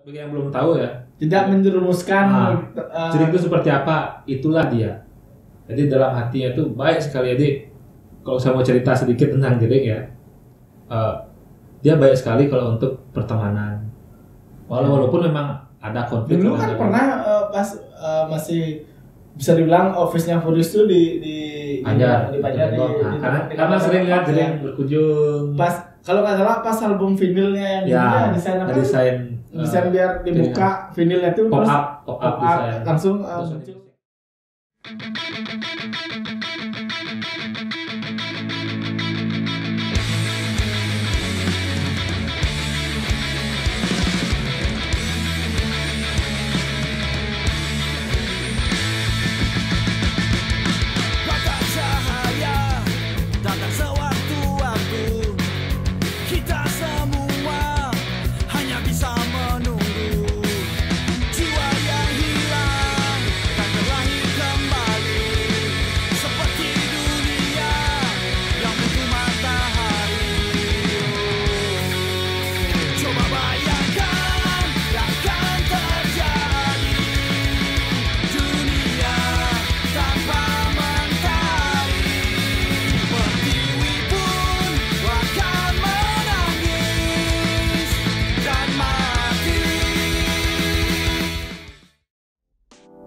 bagi yang belum tahu ya, tidak menjerumuskan Jering itu seperti apa, itulah dia. Jadi dalam hatinya itu baik sekali. Jadi kalau saya mau cerita sedikit tentang Jering ya, dia baik sekali kalau untuk pertemanan. Walaupun memang ada konflik. Dulu kan pernah pas masih bisa dibilang office-nya Furious itu di Pajar, karena sering lihat Jering berkunjung. Pas kalau nggak salah pas album vinilnya yang desain apa? Desain biar dibuka vinilnya tuh pop terus up desain. langsung muncul.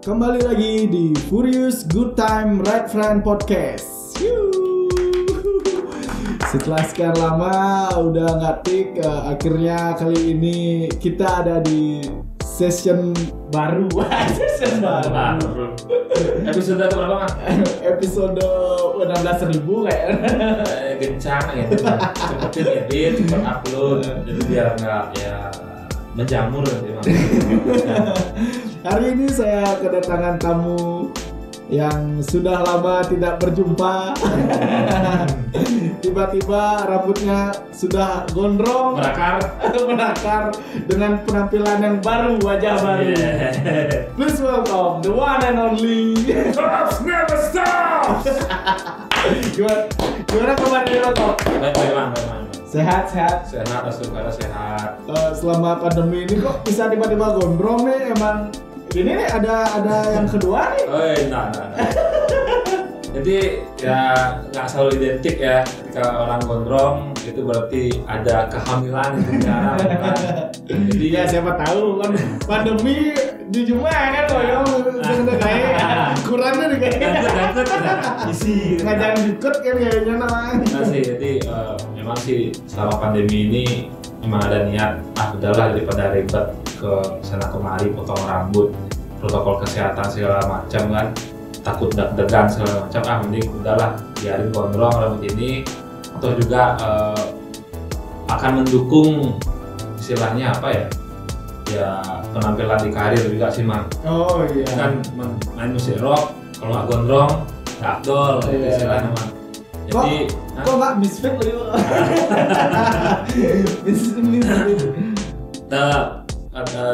Kembali lagi di Furious Good Time Right Friend Podcast. Setelah sekian lama udah ngatik, akhirnya kali ini kita ada di session baru. Session baru. Episode berapa Mas? Episode 16.000 kayaknya. Gencang gitu. Cepetin edit, cepet upload. Jadi biar nggak menjamur nanti Mas. Hari ini saya kedatangan tamu yang sudah lama tidak berjumpa. Tiba-tiba rambutnya sudah gondrong, menakar dengan penampilan yang baru, wajah baru. Please welcome the one and only Cops never stop. Gimana kabarnya lo, Top? Baik. Sehat. Alhamdulillah sehat. Selama pandemi ini kok bisa tiba-tiba gondrong nih? Emang ini nih ada yang kedua nih. Nah. Jadi ya nggak selalu identik ya, ketika orang gondrong itu berarti ada kehamilan itu kan. Jadi ya siapa tahu kan pandemi di Jumlah kan loh sudah kayak kurangnya nih kayaknya. Isi. Ngajar dikit kan kayaknya namanya. Nah sih, jadi memang sih selama pandemi ini memang ada niat udahlah daripada ribet ke sana kemari potong rambut, protokol kesehatan segala macam kan, takut deg-degan segala macam, mending udahlah biarin gondrong rambut ini. Atau juga akan mendukung istilahnya apa ya penampilan di karir juga sih Mang. Oh iya. Kan main musik rock kalau nggak gondrong nggak afdol istilahnya Mang. Jadi kok nggak misfit lagi? Misfit.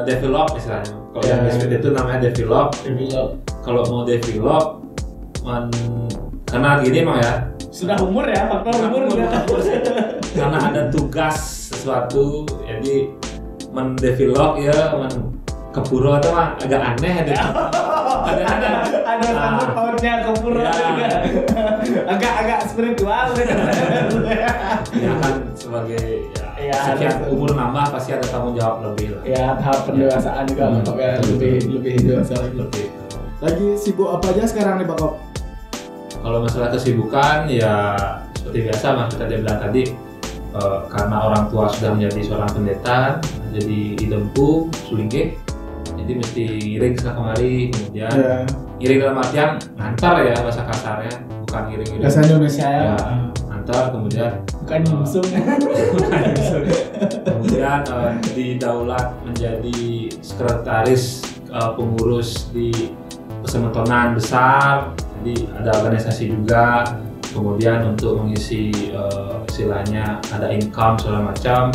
Develop istilahnya. Kalau yang misfit itu namanya develop. Kalau mau develop, karena gini Mang ya. Sudah umur ya, faktor umur sih. Karena ada tugas sesuatu, jadi mendevelop kepuro itu mah agak aneh ada. Ada sangkut pautnya kepuro juga. Agak spiritual gitu. Ya kan sebagai sekian umur nambah pasti ada tanggung jawab lebih lah. Ya tahap pendewasaan juga lebih dewasa lagi. Lagi sibuk apa aja sekarang nih Pak Kop? Kalau masalah kesibukan ya seperti biasa Mas kita bilang tadi, karena orang tua sudah menjadi seorang pendeta, jadi idemku sulingke, jadi mesti ngiring sana kemari, kemudian ngiring dalam artian ngantar ya bahasa kasarnya, bukan ngiring bahasa Indonesia ya. Ngantar kemudian bukan nyungsung. Kemudian didaulat menjadi sekretaris pengurus di Persemetonan besar, jadi ada organisasi juga. Kemudian untuk mengisi istilahnya ada income segala macam,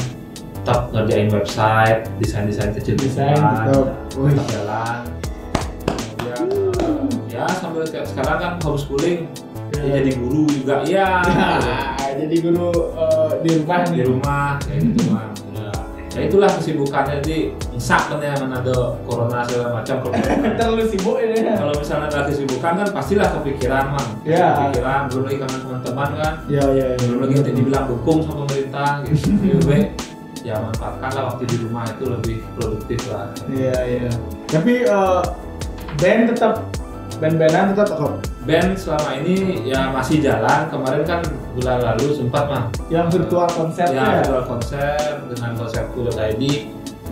tetap ngerjain website, desain kecil-kecilan, tetap jalan. Kemudian ya sambil sekarang kan homeschooling, jadi guru juga jadi guru di rumah kayak gitu Bang. Ya itulah kesibukannya, jadi ngesak kan ya Manado corona segala macam. Terlalu sibuk ini. Kalau misalnya ada kesibukan kan pastilah kepikiran mang. Ya. Kepikiran, belum lagi kangen teman-teman kan. Iya. Belum lagi nanti dibilang dukung sama pemerintah gitu. Jadi ya manfaatkanlah waktu di rumah itu lebih produktif lah. Iya. Tapi band-bandan tetap kok. Band selama ini ya masih jalan. Kemarin kan bulan lalu sempat mah. Yang virtual konser ya. Virtual konser dengan konser.id.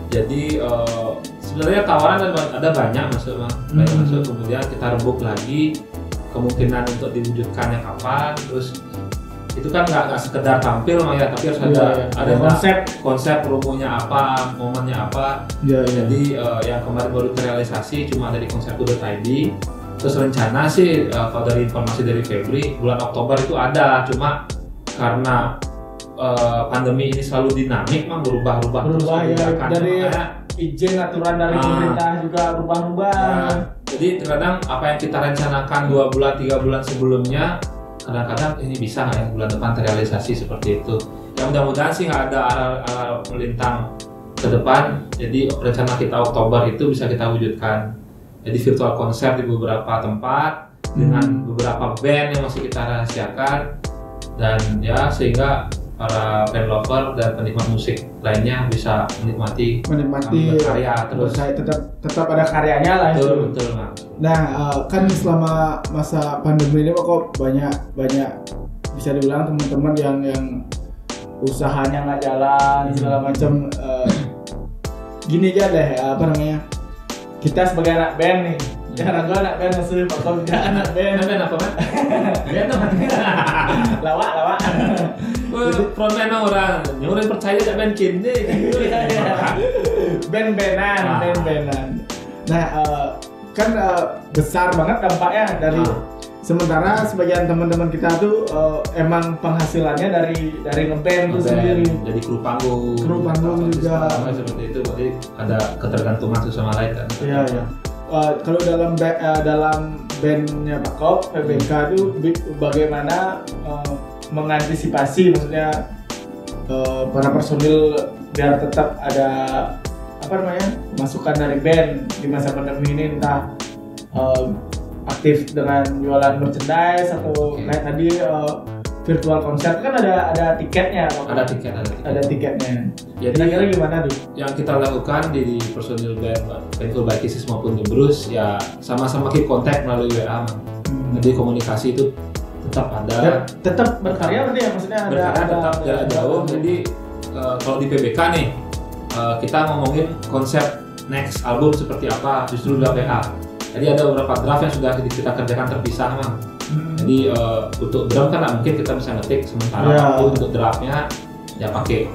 Jadi sebenarnya tawaran ada banyak masuk mah. Banyak masuk, kemudian kita rembuk lagi kemungkinan untuk diwujudkannya kapan. Terus itu kan nggak sekedar tampil mah ya, tapi harus ada konsep promonya apa, momennya apa. Jadi yang kemarin baru terrealisasi cuma ada di konser.id. Terus rencana sih kalau dari informasi dari Febri bulan Oktober itu ada, cuma karena pandemi ini selalu dinamik mah berubah terus ya, dari izin aturan dari pemerintah juga berubah-ubah. Ya, jadi terkadang apa yang kita rencanakan 2 bulan 3 bulan sebelumnya kadang-kadang ini bisa nggak ya bulan depan terrealisasi seperti itu. Ya mudah-mudahan sih nggak ada arah melintang ke depan. Jadi rencana kita Oktober itu bisa kita wujudkan. Jadi virtual konser di beberapa tempat dengan beberapa band yang masih kita rahasiakan, dan ya sehingga para band lover dan penikmat musik lainnya bisa menikmati karya terus. Tetap ada karyanya lah. Betul. Nah, kan selama masa pandemi ini kok banyak bisa dibilang teman-teman yang usahanya nggak jalan segala macam. Gini aja deh, kita sebagai anak band nih, karena gue anak band maksudnya Pak Kom juga anak band. Band apa kan? Band apa? Lawak. Frontman orang nyuruh percaya gak band kini gitu. Band-bandan. Nah, kan besar banget dampaknya dari sementara sebagian teman-teman kita tuh emang penghasilannya dari ngeband itu sendiri. Jadi kru panggung juga seperti itu, berarti ada ketergantungan satu sama lain kan. Iya. Kalau dalam bandnya Pak Kop, PBK itu bagaimana mengantisipasi, maksudnya para personil biar tetap ada masukan dari band di masa pandemi ini, entah aktif dengan jualan merchandise atau kayak tadi virtual konser kan ada tiketnya. Ada tiketnya. Jadi kira-kira gimana tuh? Yang kita lakukan di personil band Painful by Kisses maupun The Bruce ya sama-sama keep kontak melalui WA. Jadi komunikasi itu tetap ada. Tetap berkarya berarti ya, maksudnya tetap jarak jauh. Jadi kalau di PBK nih kita ngomongin konsep next album seperti apa justru di WA. Jadi ada beberapa draft yang sudah kita kerjakan terpisah, Mang. Jadi untuk drum kan mungkin kita bisa ngetik sementara waktu untuk draftnya ya pakai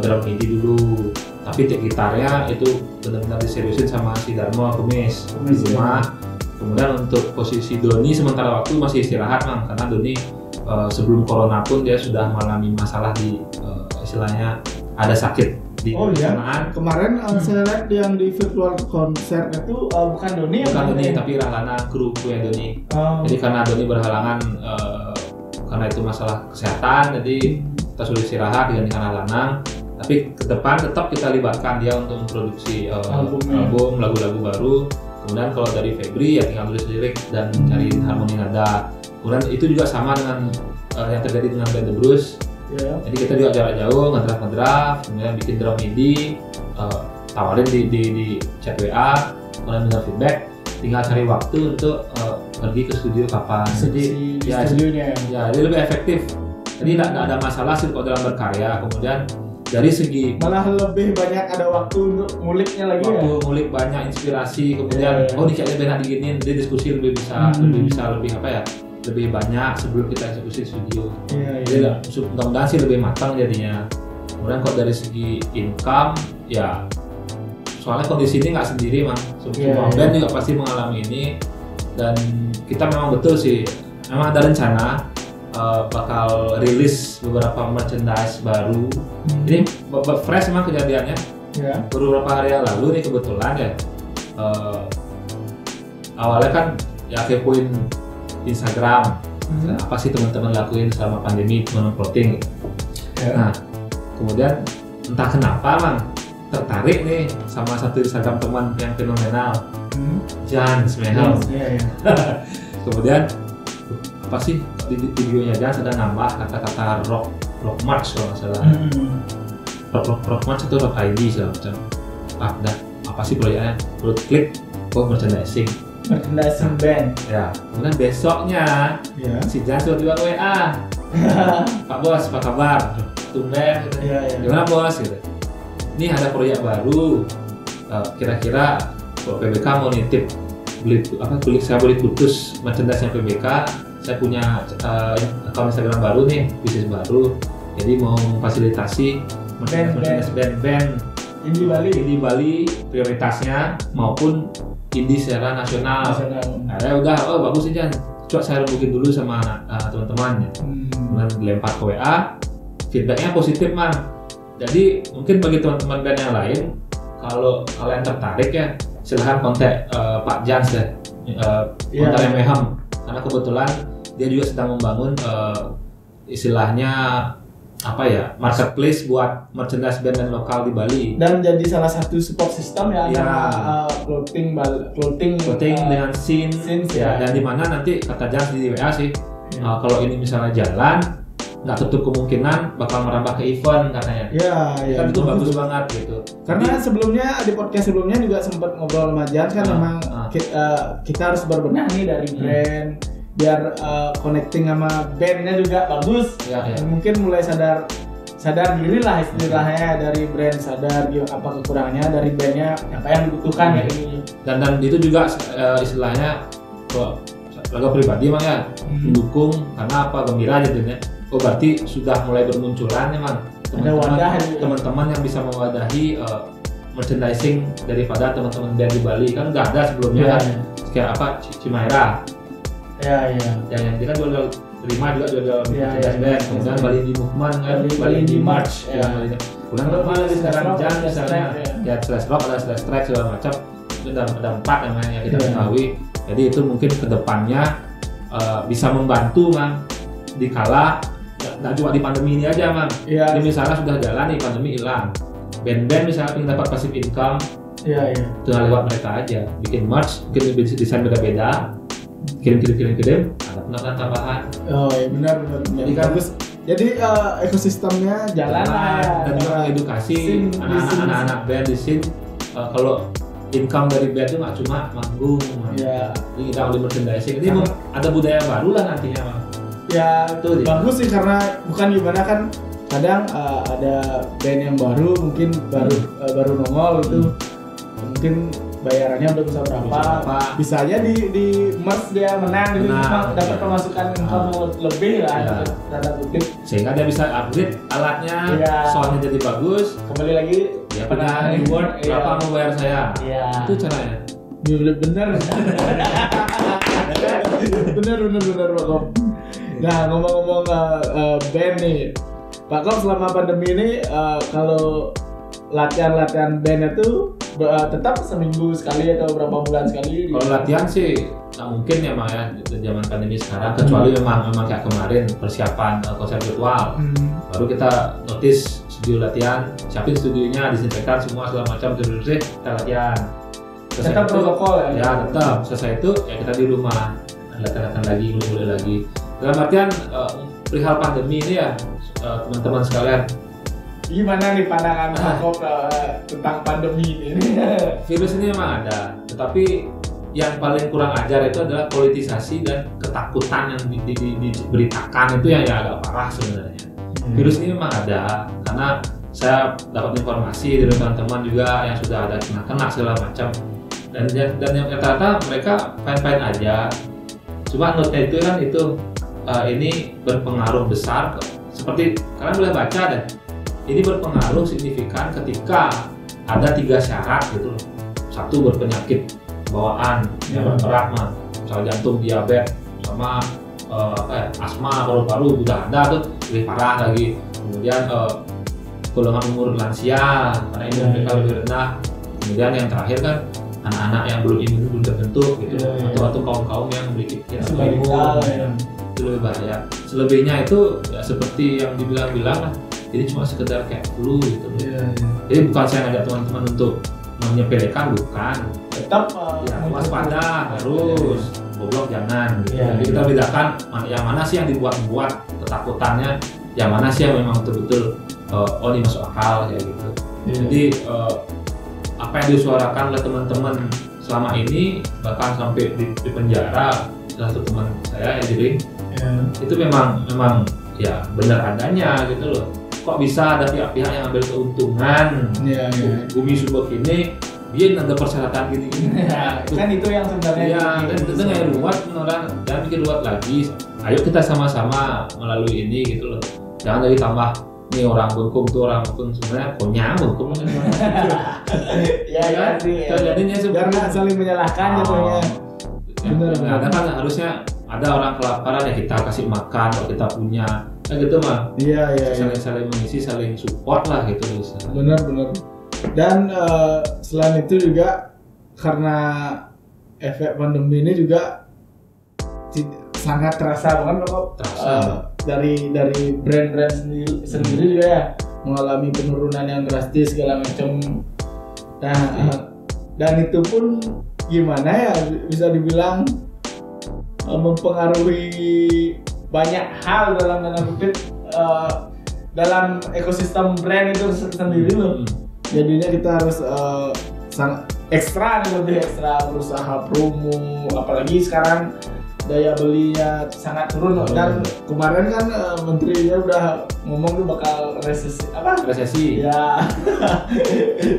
drum MIDI dulu. Tapi gitarnya itu benar-benar diseriusin sama si Darmo Kumis di rumah. Kemudian untuk posisi Doni sementara waktu masih istirahat, Mang, karena Doni sebelum corona pun dia sudah mengalami masalah di istilahnya ada sakit. Kemarin saya lihat yang di virtual konser itu bukan Doni tapi Rahlana kru yang Doni. Jadi karena Doni berhalangan karena itu masalah kesehatan, jadi kita sudah istirahat dengan Rahlana. Tapi ke depan tetap kita libatkan dia untuk memproduksi album lagu-lagu baru. Kemudian kalau dari Febri ya tinggal tulis lirik dan cari harmoni nada. Kemudian itu juga sama dengan yang terjadi dengan band The Bruce. Jadi kita juga jarak jauh ngedraft, kemudian bikin drum MIDI, tawarin di chat WA, kemudian dengar feedback, tinggal cari waktu untuk pergi ke studio kapan. Studionya. Ya, jadi lebih efektif. Jadi tidak ada masalah sih kalau dalam berkarya. Kemudian dari segi malah lebih banyak ada waktu untuk nguliknya lagi. Ngulik banyak inspirasi, kemudian ini kayaknya benar diginiin, jadi diskusi lebih lebih banyak sebelum kita eksekusi studio. Jadi mudah-mudahan sih lebih matang jadinya. Kemudian kalau dari segi income ya soalnya kondisi ini nggak sendiri, Mang. Semua band juga pasti mengalami ini, dan kita memang betul sih memang ada rencana bakal rilis beberapa merchandise baru. Ini fresh memang kejadiannya. Beberapa hari yang lalu nih kebetulan ya awalnya kan ya kepoin Instagram, apa sih teman-teman lakuin selama pandemi, teman-teman plotting. Nah, kemudian entah kenapa mang tertarik nih sama satu Instagram teman yang fenomenal, Jan Smehel. Kemudian apa sih di videonya Jan sedang nambah kata-kata rock march kalau nggak salah. Rock march itu rock ID segala macam. Dah apa sih proyeknya? Perlu klik, merchandising band. Ya, kemudian besoknya si Jan sudah tiba WA. Pak Bos, apa kabar? Tumben. Gimana Bos? Gitu. Ini ada proyek baru. Kira-kira PBK mau nitip saya boleh putus merchandise yang PBK. Saya punya akun Instagram baru nih, bisnis baru. Jadi mau memfasilitasi merchandise band Indie Bali prioritasnya maupun indie secara nasional. Udah, bagus sih Jan. Coba saya rembukin dulu sama teman-teman ya. Kemudian dilempar ke WA, feedbacknya positif man. Jadi mungkin bagi teman-teman band yang lain, kalau kalian tertarik ya, silahkan kontak Pak Jans deh, kontak Mehem. Karena kebetulan dia juga sedang membangun istilahnya marketplace buat merchandise band lokal di Bali. Dan jadi salah satu support system ya antara clothing dengan scene ya. Dan di mana nanti kata Jans di WA sih, kalau ini misalnya jalan, nggak tutup kemungkinan bakal merambah ke event katanya. Kan itu bagus banget gitu. Karena sebelumnya di podcast sebelumnya juga sempat ngobrol sama Jans kan memang kita harus berbenah nih dari brand biar connecting sama bandnya juga bagus. Mungkin mulai sadar diri lah istilahnya, dari brand sadar apa kekurangannya, dari bandnya apa yang dibutuhkan ya ini. Dan itu juga istilahnya laga pribadi emang ya mendukung karena apa, gembira aja jadinya. Berarti sudah mulai bermunculan emang teman-teman yang bisa mewadahi merchandising daripada teman-teman band di Bali. Kan nggak ada sebelumnya kan kayak apa Cimaira. Yang kita jual terima juga jual merchandise band. Kemudian Bali Indie Movement kan, Bali Indie March. Kemudian apa sekarang Jan misalnya ya slash rock ada slash track segala macam. Itu ada 4 namanya yang kita ketahui. Jadi itu mungkin kedepannya bisa membantu mang dikala nggak cuma di pandemi ini aja mang. Jadi misalnya sudah jalan nih pandemi hilang, band-band misalnya ingin dapat passive income, tinggal lewat mereka aja bikin merch, mungkin desain beda-beda, kirim ada pendapatan tambahan. Benar. Jadi kan jadi ekosistemnya jalan dan juga mengedukasi anak-anak band di sini kalau income dari band itu nggak cuma manggung, jadi kita beli merchandising. Ini ada budaya baru lah nantinya mang. Bagus sih, karena bukan gimana kan kadang ada band yang baru mungkin baru nongol itu mungkin bayarannya udah bisa berapa, bisa aja di merch dia menang gitu, dapat pemasukan income lebih lah tanda kutip, sehingga dia bisa upgrade alatnya, soundnya jadi bagus, kembali lagi dia pada reward berapa mau bayar saya. Itu caranya. Bener Pak Kop. Nah, ngomong-ngomong band nih, Pak Kop, selama pandemi ini kalau latihan band itu tetap seminggu sekali atau berapa bulan sekali? Kalau latihan sih nggak mungkin ya mang ya zaman pandemi sekarang, kecuali memang kayak kemarin persiapan konser virtual. Baru kita notice studio latihan, siapin studionya, disinfektan semua segala macam, terus kita latihan. Tetap protokol ya tetap. Selesai itu ya kita di rumah latihan lagi, mulai lagi. Dalam artian perihal pandemi ini ya teman-teman sekalian, gimana nih pandangan Pak Kop tentang pandemi ini? Virus ini memang ada, tetapi yang paling kurang ajar itu adalah politisasi dan ketakutan yang diberitakan itu yang agak parah sebenarnya. Virus ini memang ada, karena saya dapat informasi dari teman-teman juga yang sudah ada kena segala macam, dan yang rata-rata mereka fine-fine aja. Cuma note itu kan ini berpengaruh besar, seperti kalian boleh baca deh. Ini berpengaruh signifikan ketika ada 3 syarat gitu loh. 1 berpenyakit bawaan yang bergerak mah, misalnya jantung, diabetes, sama asma, paru-paru udah ada tuh, lebih parah lagi. Kemudian golongan umur lansia karena imun mereka lebih rendah. Kemudian yang terakhir kan anak-anak yang belum imun belum terbentuk gitu, atau kaum yang memiliki imun itu lebih bahaya. Selebihnya itu ya seperti yang dibilang lah, ini cuma sekedar kayak flu gitu loh. Iya. Jadi bukan saya ngajak teman-teman untuk menyepelekan, bukan. Tetap Ya, waspada harus, goblok jangan. Gitu. Iya. Jadi kita bedakan yang mana sih yang dibuat-buat ketakutannya, yang mana sih yang memang betul-betul oh ini masuk akal kayak gitu. Iya. Jadi apa yang disuarakan oleh teman-teman selama ini, bahkan sampai di penjara, salah satu teman saya ya, jadi itu memang ya benar adanya gitu loh. Kok bisa ada pihak-pihak yang ambil keuntungan? Iya. Bumi subur ini dia ada persyaratan gini-gini. Kan itu yang sebenarnya. Iya, dan itu nggak ruwet orang, jangan bikin ruwet lagi. Ayo kita sama-sama melalui ini gitu loh. Jangan lagi tambah nih orang bengkung tuh orang bengkung, sebenarnya konyang bengkung. Iya sih. Jadinya Biar nggak saling menyalahkan jatuhnya. Bener. Ada kan harusnya ada orang kelaparan ya kita kasih makan kalau kita punya. Kan gitu mah. Iya. Saling mengisi, saling support lah gitu bisa. Benar. Dan selain itu juga karena efek pandemi ini juga sangat terasa banget kok. Dari brand-brand sendiri juga ya mengalami penurunan yang drastis segala macam. Dan itu pun gimana ya bisa dibilang mempengaruhi banyak hal dalam ekosistem brand itu sendiri loh. Jadinya kita harus sangat ekstra lebih ekstra berusaha promo, apalagi sekarang daya belinya sangat turun loh. Dan kemarin kan menterinya udah ngomong tuh bakal resesi ya.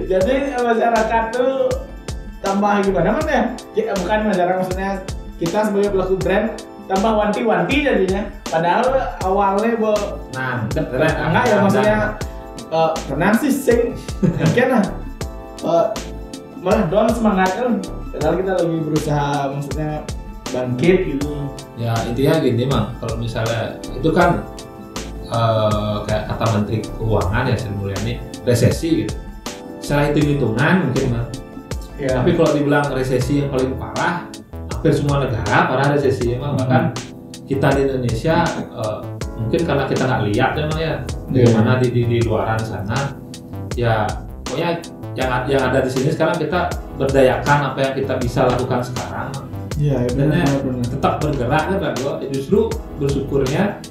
Jadi masyarakat tuh tambah gimana ya, bukan masyarakat, maksudnya kita sebagai pelaku brand tambah wanti-wanti jadinya. Padahal awalnya enggak ya, maksudnya tenang sih sing kan malah down semangatnya. Padahal kita lagi berusaha maksudnya bangkit gitu. Ya intinya gini Mang, kalau misalnya itu kan kayak kata Menteri Keuangan ya Sri Mulyani, resesi gitu. Secara hitung-hitungan mungkin Mang. Ya. Tapi kalau dibilang resesi yang paling parah, hampir semua negara parah resesi Mang. Bahkan kita di Indonesia mungkin karena kita nggak lihat memang ya bagaimana di luaran sana. Ya pokoknya yang ada di sini sekarang kita berdayakan apa yang kita bisa lakukan sekarang. Iya, benar. Tetap bergerak kan, justru bersyukurnya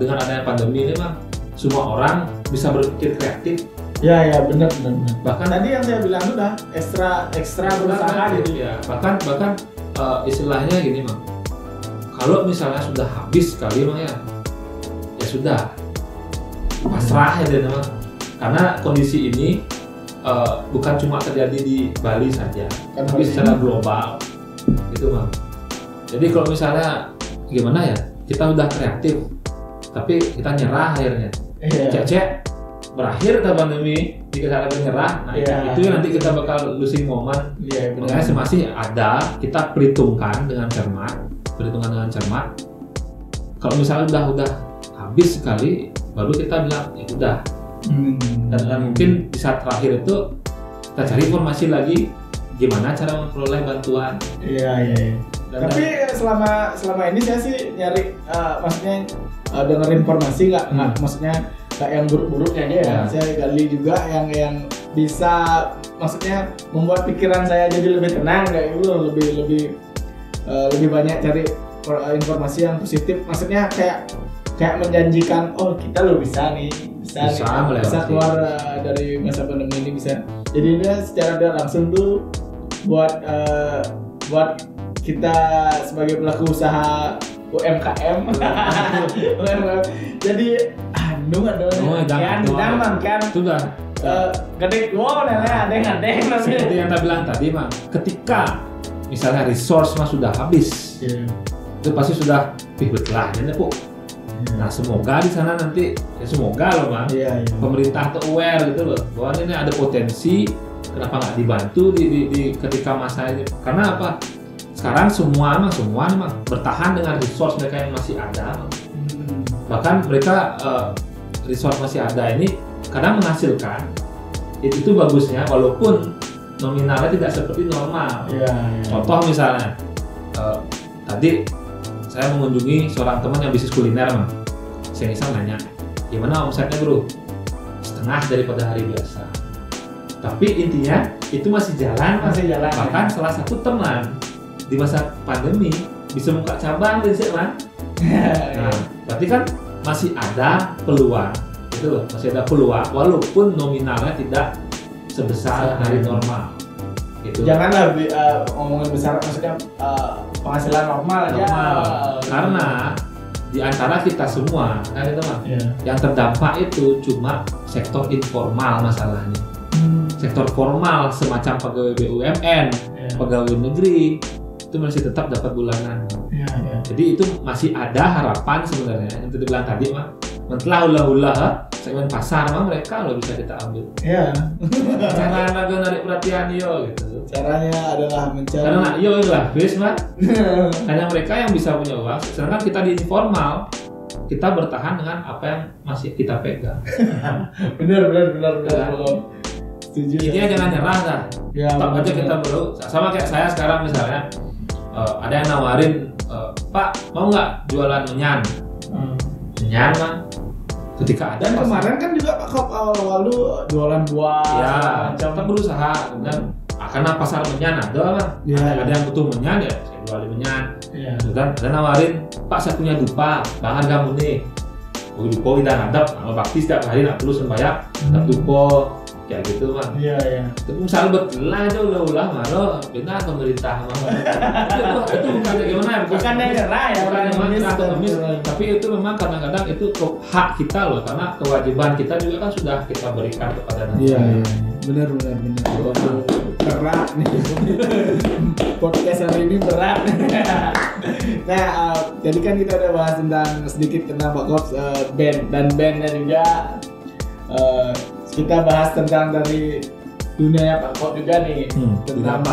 dengan adanya pandemi ini Bang, semua orang bisa berpikir kreatif. Ya benar. Bahkan tadi yang saya bilang udah ekstra berusaha gitu ya. Bahkan istilahnya gini Bang, kalau misalnya sudah habis sekali Bang ya sudah pasrah ya Bang. Karena kondisi ini bukan cuma terjadi di Bali saja, tapi secara global. Gitu Bang. Jadi kalau misalnya gimana ya, kita udah kreatif tapi kita nyerah akhirnya. Cek berakhir ke pandemi, jika kita menyerah, nah itu nanti kita bakal losing moment. Makanya masih ada, kita perhitungkan dengan cermat. Kalau misalnya udah habis sekali, baru kita bilang ya udah. Dan mungkin di saat terakhir itu kita cari informasi lagi gimana cara memperoleh bantuan. Iya. Tapi selama ini saya sih nyari maksudnya dengar informasi nggak maksudnya nggak yang buruk-buruknya aja ya. Saya gali juga yang bisa maksudnya membuat pikiran saya jadi lebih tenang kayak gitu, lebih banyak cari informasi yang positif. Maksudnya kayak menjanjikan kita lo bisa keluar dari masa pandemi ini bisa. Jadi ini secara tidak langsung tuh buat kita sebagai pelaku usaha UMKM. Jadi jangan kan sudah gede ada yang seperti yang kita bilang tadi Bang, ketika misalnya resource sudah habis itu pasti sudah lah ini kok. Nah semoga di sana nanti semoga loh Bang, pemerintah tuh aware gitu loh bahwa ini ada potensi. Kenapa nggak dibantu di ketika masa ini? Karena apa? Sekarang semua bertahan dengan resource mereka yang masih ada. Bahkan mereka resource masih ada ini kadang menghasilkan. Itu bagusnya walaupun nominalnya tidak seperti normal. Contoh misalnya tadi saya mengunjungi seorang teman yang bisnis kuliner Saya nanya, gimana omsetnya bro? Setengah daripada hari biasa. Tapi intinya itu masih jalan. Bahkan salah satu teman di masa pandemi bisa buka cabang di sana. Nah, berarti kan masih ada peluang, itu loh, masih ada peluang walaupun nominalnya tidak sebesar hari normal. Gitu. Janganlah ngomongin besar, maksudnya penghasilan normal aja. Karena di antara kita semua, kan itu mah, yang terdampak itu cuma sektor informal masalahnya. Sektor formal semacam pegawai BUMN, pegawai negeri itu masih tetap dapat bulanan. Jadi itu masih ada harapan sebenarnya. Yang tadi bilang tadi mah, mentlah ulah segmen pasar mah mereka loh bisa kita ambil. Cara narik perhatian yo gitu. Caranya adalah mencari. Karena yo lah, bis mah. Hanya mereka yang bisa punya uang. Sedangkan kita di informal, kita bertahan dengan apa yang masih kita pegang. Benar. Setuju. Intinya jangan nyerah dah. Tetap aja kita perlu. Sama kayak saya sekarang misalnya, ada yang nawarin, Pak mau nggak jualan menyan? Menyan mah. Ketika ada. Dan kemarin kan juga Pak Kop awal-awal lu jualan buah. Ya, kita berusaha. Kemudian karena pasar menyan ada lah. Ada yang butuh menyan ya, saya jualin menyan. Dan ada nawarin, Pak saya punya dupa, bahan kamu nih. Dupa kita ngadap, sama bakti setiap hari nak perlu sembahyang, ngadap dupa. Kayak gitu mah. Tapi misalnya betul lah aja ulah malah benar pemerintah mah. Itu bukan gimana ya? Bukan nyerah ya, bukan ngemis. Tapi itu memang kadang-kadang itu hak kita loh, karena kewajiban kita juga kan sudah kita berikan kepada negara. Benar. Berat nih. Podcast hari ini berat. Nah, jadi kan kita udah bahas tentang sedikit tentang Pak Kops, band dan bandnya juga. Kita bahas tentang dari dunia Pak Kop juga nih, tentang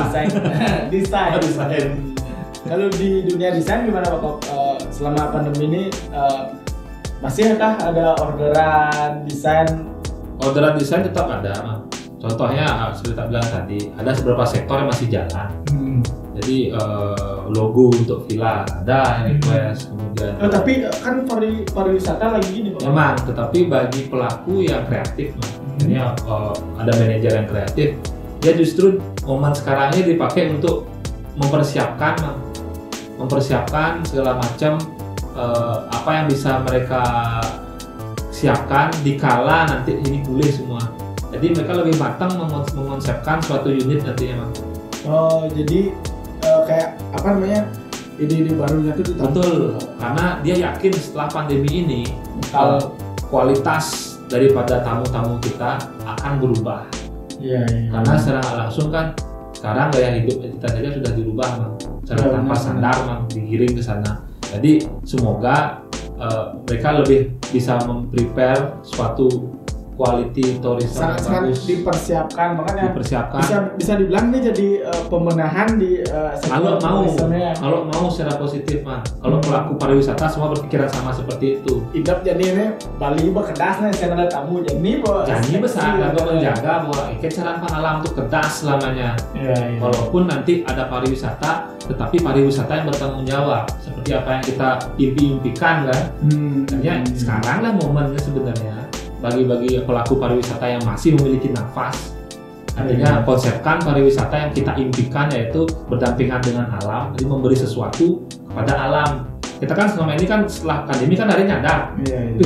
desain. Kalau di dunia desain gimana Pak Kop? Selama pandemi ini masihkah ada orderan desain? Orderan desain tetap ada. Contohnya seperti tak bilang tadi, ada beberapa sektor yang masih jalan. Jadi logo untuk villa ada yang request, kemudian. Tapi kan pariwisata lagi gini Pak. Memang, tetapi bagi pelaku yang kreatif, ini ada manajer yang kreatif, dia justru momen sekarang ini dipakai untuk mempersiapkan segala macam apa yang bisa mereka siapkan dikala nanti ini pulih semua. Jadi mereka lebih matang mengonsepkan suatu unit nantinya, Bang. Jadi kayak apa namanya, ide-ide barunya itu betul, karena dia yakin setelah pandemi ini kualitas daripada tamu-tamu kita akan berubah. Karena secara nggak langsung kan sekarang gaya hidup kita saja sudah dirubah, Bang. Secara tanpa sadar, Bang, digiring ke sana. Jadi semoga mereka lebih bisa memprepare suatu quality tourism yang bagus, dipersiapkan, makanya bisa dibilang ini jadi pembenahan di kalau mau secara positif mah. Kalau pelaku pariwisata semua berpikiran sama seperti itu. Idap jadi ini Bali berkedas nih, saya ada tamu jadi besar kalau menjaga bahwa ikan saran alam itu kedas selamanya. Walaupun nanti ada pariwisata, tetapi pariwisata yang bertanggung jawab seperti apa yang kita impikan kan. Artinya sekarang lah momennya sebenarnya bagi pelaku pariwisata yang masih memiliki nafas. Artinya konsepkan pariwisata yang kita impikan yaitu berdampingan dengan alam, jadi memberi sesuatu kepada alam. Kita kan selama ini kan setelah pandemi kan ada nyadar,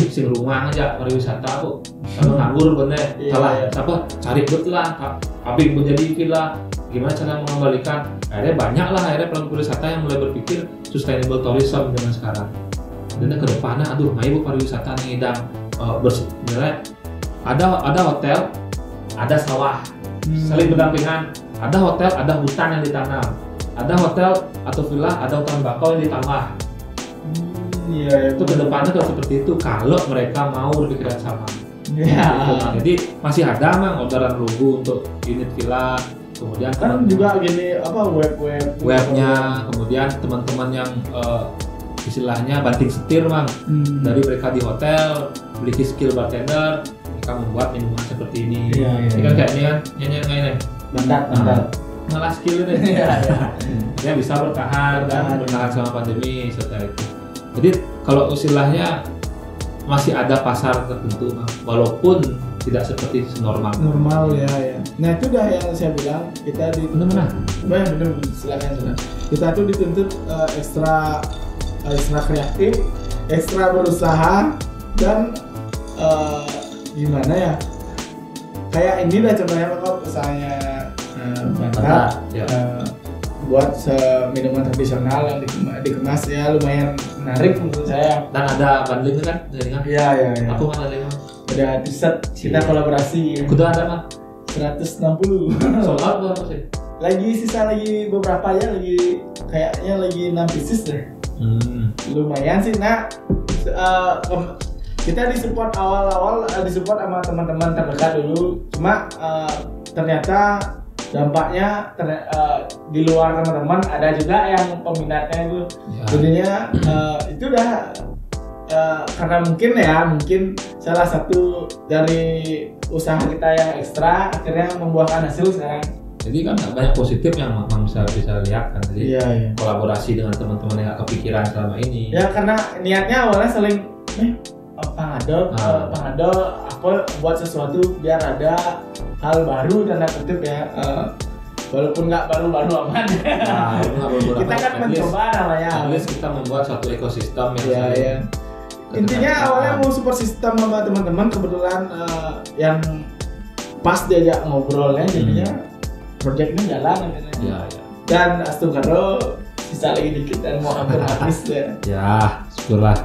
sing rumah aja pariwisata kok, kalau nganggur bener, cari bet lah, pabrik menjadi villa, gimana cara mengembalikan. Akhirnya pelaku pariwisata yang mulai berpikir sustainable tourism zaman sekarang. Dan ke depannya, mai pariwisata nih dan sebenarnya ada hotel, ada sawah, saling berdampingan. Ada hotel, ada hutan yang ditanam. Ada hotel atau villa, ada hutan bakau yang ditambah. Itu kedepannya tuh seperti itu kalau mereka mau berpikiran sama. Jadi masih ada Mang orderan logo untuk unit villa, kemudian kan juga gini webnya, kemudian teman-teman yang istilahnya banting setir Mang, dari mereka di hotel memiliki skill bartender, mereka membuat minuman seperti ini. Ini kan kayak ini kan nyanyi mantap. Malah skill itu dia bisa bertahan selama pandemi seperti itu. Jadi kalau istilahnya masih ada pasar tertentu Bang, walaupun tidak seperti normal. Normal ya. Nah itu dah yang saya bilang, kita di Benar. bener silakan. Kita tuh dituntut ekstra kreatif, ekstra berusaha, dan gimana ya? Kayak ini dah contohnya kalau usahanya Bata, ya. Buat minuman tradisional yang dikemas ya lumayan menarik menurut saya. Dan ada bundling kan jaringan. Iya. Aku mana lagi? Ada t-shirt kita kolaborasi. Kudu ada mah. 160. Sold out berapa sih? Lagi beberapa ya, kayaknya lagi 6 pieces deh. Lumayan sih. Nah, kita disupport awal-awal disupport sama teman-teman terdekat dulu. Cuma ternyata dampaknya di luar teman-teman ada juga yang peminatnya itu. Ya. Jadinya itu udah karena mungkin salah satu dari usaha kita yang ekstra akhirnya membuahkan hasil sekarang. Jadi kan banyak positif yang Mang bisa lihat kan. Jadi Iya. kolaborasi dengan teman-teman yang gak kepikiran selama ini. Ya karena niatnya awalnya saling pangadol apa buat sesuatu biar ada hal baru tanda kutip ya. Walaupun nggak baru-baru amat. Nah, Kita kan mencoba namanya. At least kita membuat suatu ekosistem yang Iya. Intinya awalnya mau support sistem sama teman-teman, kebetulan yang pas diajak ngobrolnya jadinya project ini jalan gitu. Ya. Dan astagfirullah sisa lagi dikit dan mau hampir habis ya. Ya, syukurlah.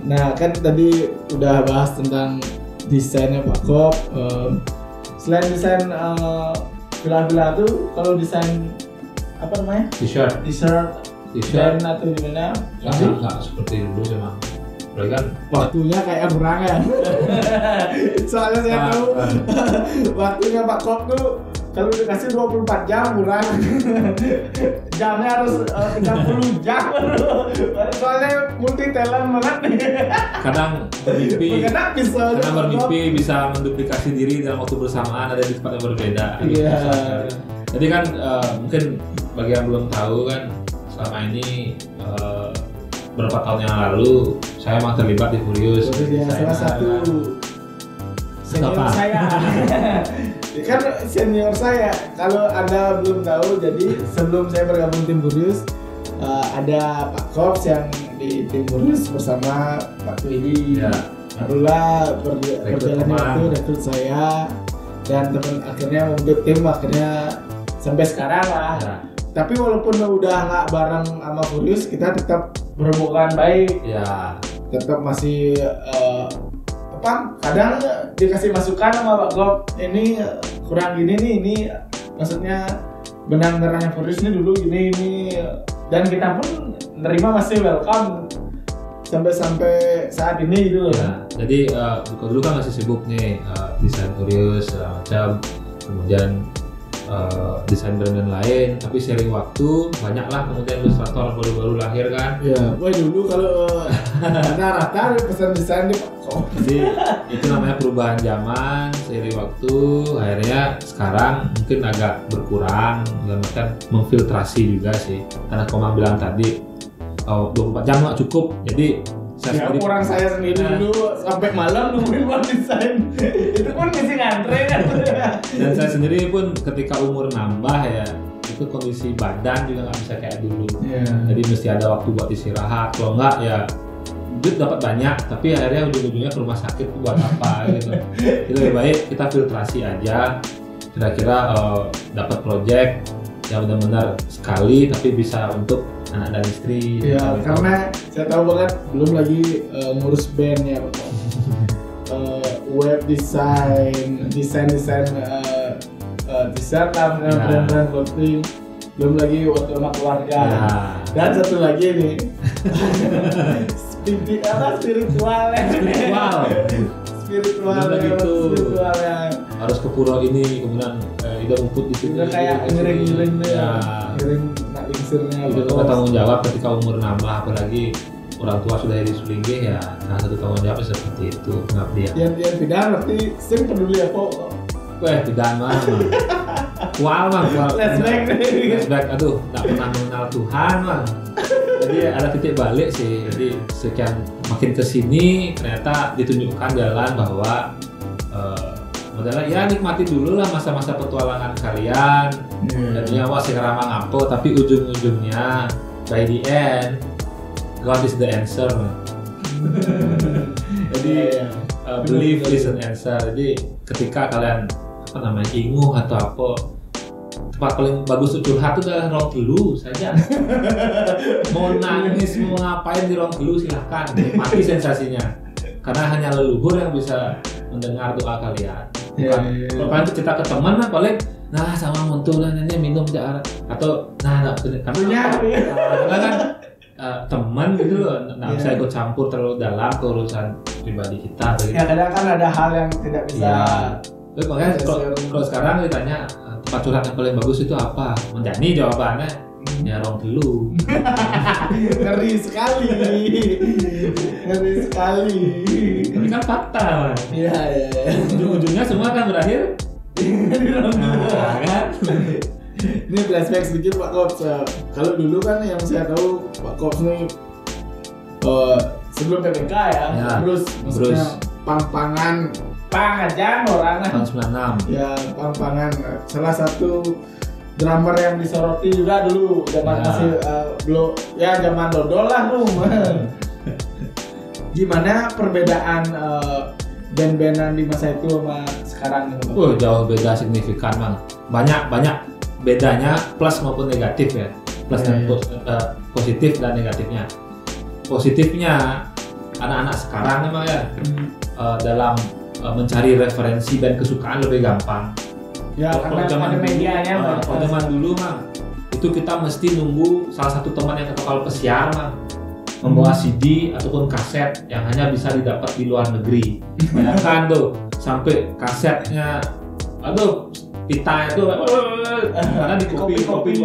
Nah kan tadi udah bahas tentang desainnya Pak Kop. Selain desain villa-villa tuh, kalau desain apa namanya? T-shirt Dan atau gimana? nggak seperti dulu sih Mang. Berarti kan Waktunya kayak kurang ya. Soalnya saya tahu waktunya Pak Kop tuh kalau dikasih 24 jam kurang. Jamnya harus 30 jam. Soalnya multi talent banget nih. kadang bermimpi bisa menduplikasi diri dalam waktu bersamaan ada di tempat yang berbeda. Iya. Jadi kan mungkin bagi yang belum tahu kan selama ini beberapa tahun yang lalu saya memang terlibat di Furious. Ya, salah satu senior Apa? saya. Kan senior saya. Kalau Anda belum tahu, jadi sebelum saya bergabung tim Furious ada Pak Korps yang di tim Furious bersama Pak Twidi. Ya. Barulah berjalannya waktu rekrut saya dan teman akhirnya membentuk tim akhirnya sampai sekarang lah. Ya. Tapi walaupun udah nggak bareng sama Furious, kita tetap berhubungan baik. Ya. Tetap masih kadang dikasih masukan sama Pak Gop, ini kurang gini nih, ini maksudnya benang merahnya Furious ini dulu gini dan kita pun nerima, masih welcome sampai saat ini gitu loh. Ya, jadi dulu kan masih sibuk nih desain Furious segala macam, kemudian desain brand lain, tapi sering waktu banyaklah kemudian ilustrator baru-baru lahir kan. Ya, wah dulu kalau rata-rata pesan desain di Pak Gop. Jadi itu namanya perubahan zaman, seiring waktu, akhirnya sekarang mungkin agak berkurang, kan memfiltrasi juga sih. Karena Komang bilang tadi 24 jam nggak cukup, jadi Orang saya sendiri dulu sampai malam nungguin buat desain. Itu pun mesti ngantre kan. Dan saya sendiri pun ketika umur nambah ya, itu kondisi badan juga nggak bisa kayak dulu. Jadi mesti ada waktu buat istirahat. Kalau nggak ya duit dapat banyak, tapi akhirnya ujung-ujungnya ke rumah sakit buat apa gitu. Jadi lebih baik kita filtrasi aja. Kira-kira dapat project yang benar-benar sekali, tapi bisa untuk anak dan istri. Ya, karena saya tahu banget belum lagi ngurus bandnya, web design t-shirt lah, brand clothing, belum lagi waktu sama keluarga. Dan satu lagi nih, spiritual ya. Harus ke pura ini, kemudian ida rumput di sini. Udah kayak ngiring nak lingsirnya. Itu juga tanggung jawab ketika umur nambah, apalagi orang tua sudah jadi sulingge ya. Nah, satu tanggung jawab seperti itu, ngabdi ya. Yang pindah berarti sering peduli apa? Weh, tidak mah. Kual. Flashback. Aduh, tak pernah mengenal Tuhan, Bang. Jadi ada titik balik sih. Jadi sekian makin kesini ternyata ditunjukkan jalan bahwa modalnya ya nikmati dulu lah masa-masa petualangan kalian. Dan nyawa sing ramang apa, tapi ujung-ujungnya by the end God is the answer. Jadi believe is an answer. Jadi ketika kalian inguh atau apa, tempat paling bagus untuk curhat itu adalah ruang teluh saja. Mau nangis, mau ngapain di ruang teluh silahkan, nikmati sensasinya. Karena hanya leluhur yang bisa mendengar doa kalian. Kalau kalian cerita ke teman lah paling, nah sama muntul nanya minum jangan, atau karena kan teman gitu loh, nggak bisa ikut campur terlalu dalam ke urusan pribadi kita. Ya kadang kan ada hal yang tidak bisa. Terus makanya kalau sekarang ditanya tempat curhat yang paling bagus itu apa? Menjani jawabannya ya ruang teluh. Ngeri sekali. Tapi kan fakta man. Iya. Ujung-ujungnya semua kan berakhir di ruang teluh. Kan? Ini flashback sedikit Pak Kops. Kalau dulu kan yang saya tahu Pak Kops nih sebelum PPK ya. Terus maksudnya pang-pangan aja orang tahun 96. Ya, pang-pangan salah satu drummer yang disoroti juga dulu zaman masih belum ya zaman dodol lah tuh. Gimana perbedaan band-bandan di masa itu sama sekarang gitu? Jauh beda signifikan Bang. Banyak bedanya plus maupun negatif ya. Plus dan positif dan negatifnya. Positifnya anak-anak sekarang memang ya dalam mencari referensi band kesukaan lebih gampang. Ya, karena zaman medianya kalau zaman dulu Mang, itu kita mesti nunggu salah satu teman yang kepala pesiar Mang membawa CD ataupun kaset yang hanya bisa didapat di luar negeri. Bayangkan tuh sampai kasetnya, pitanya tuh karena di kopi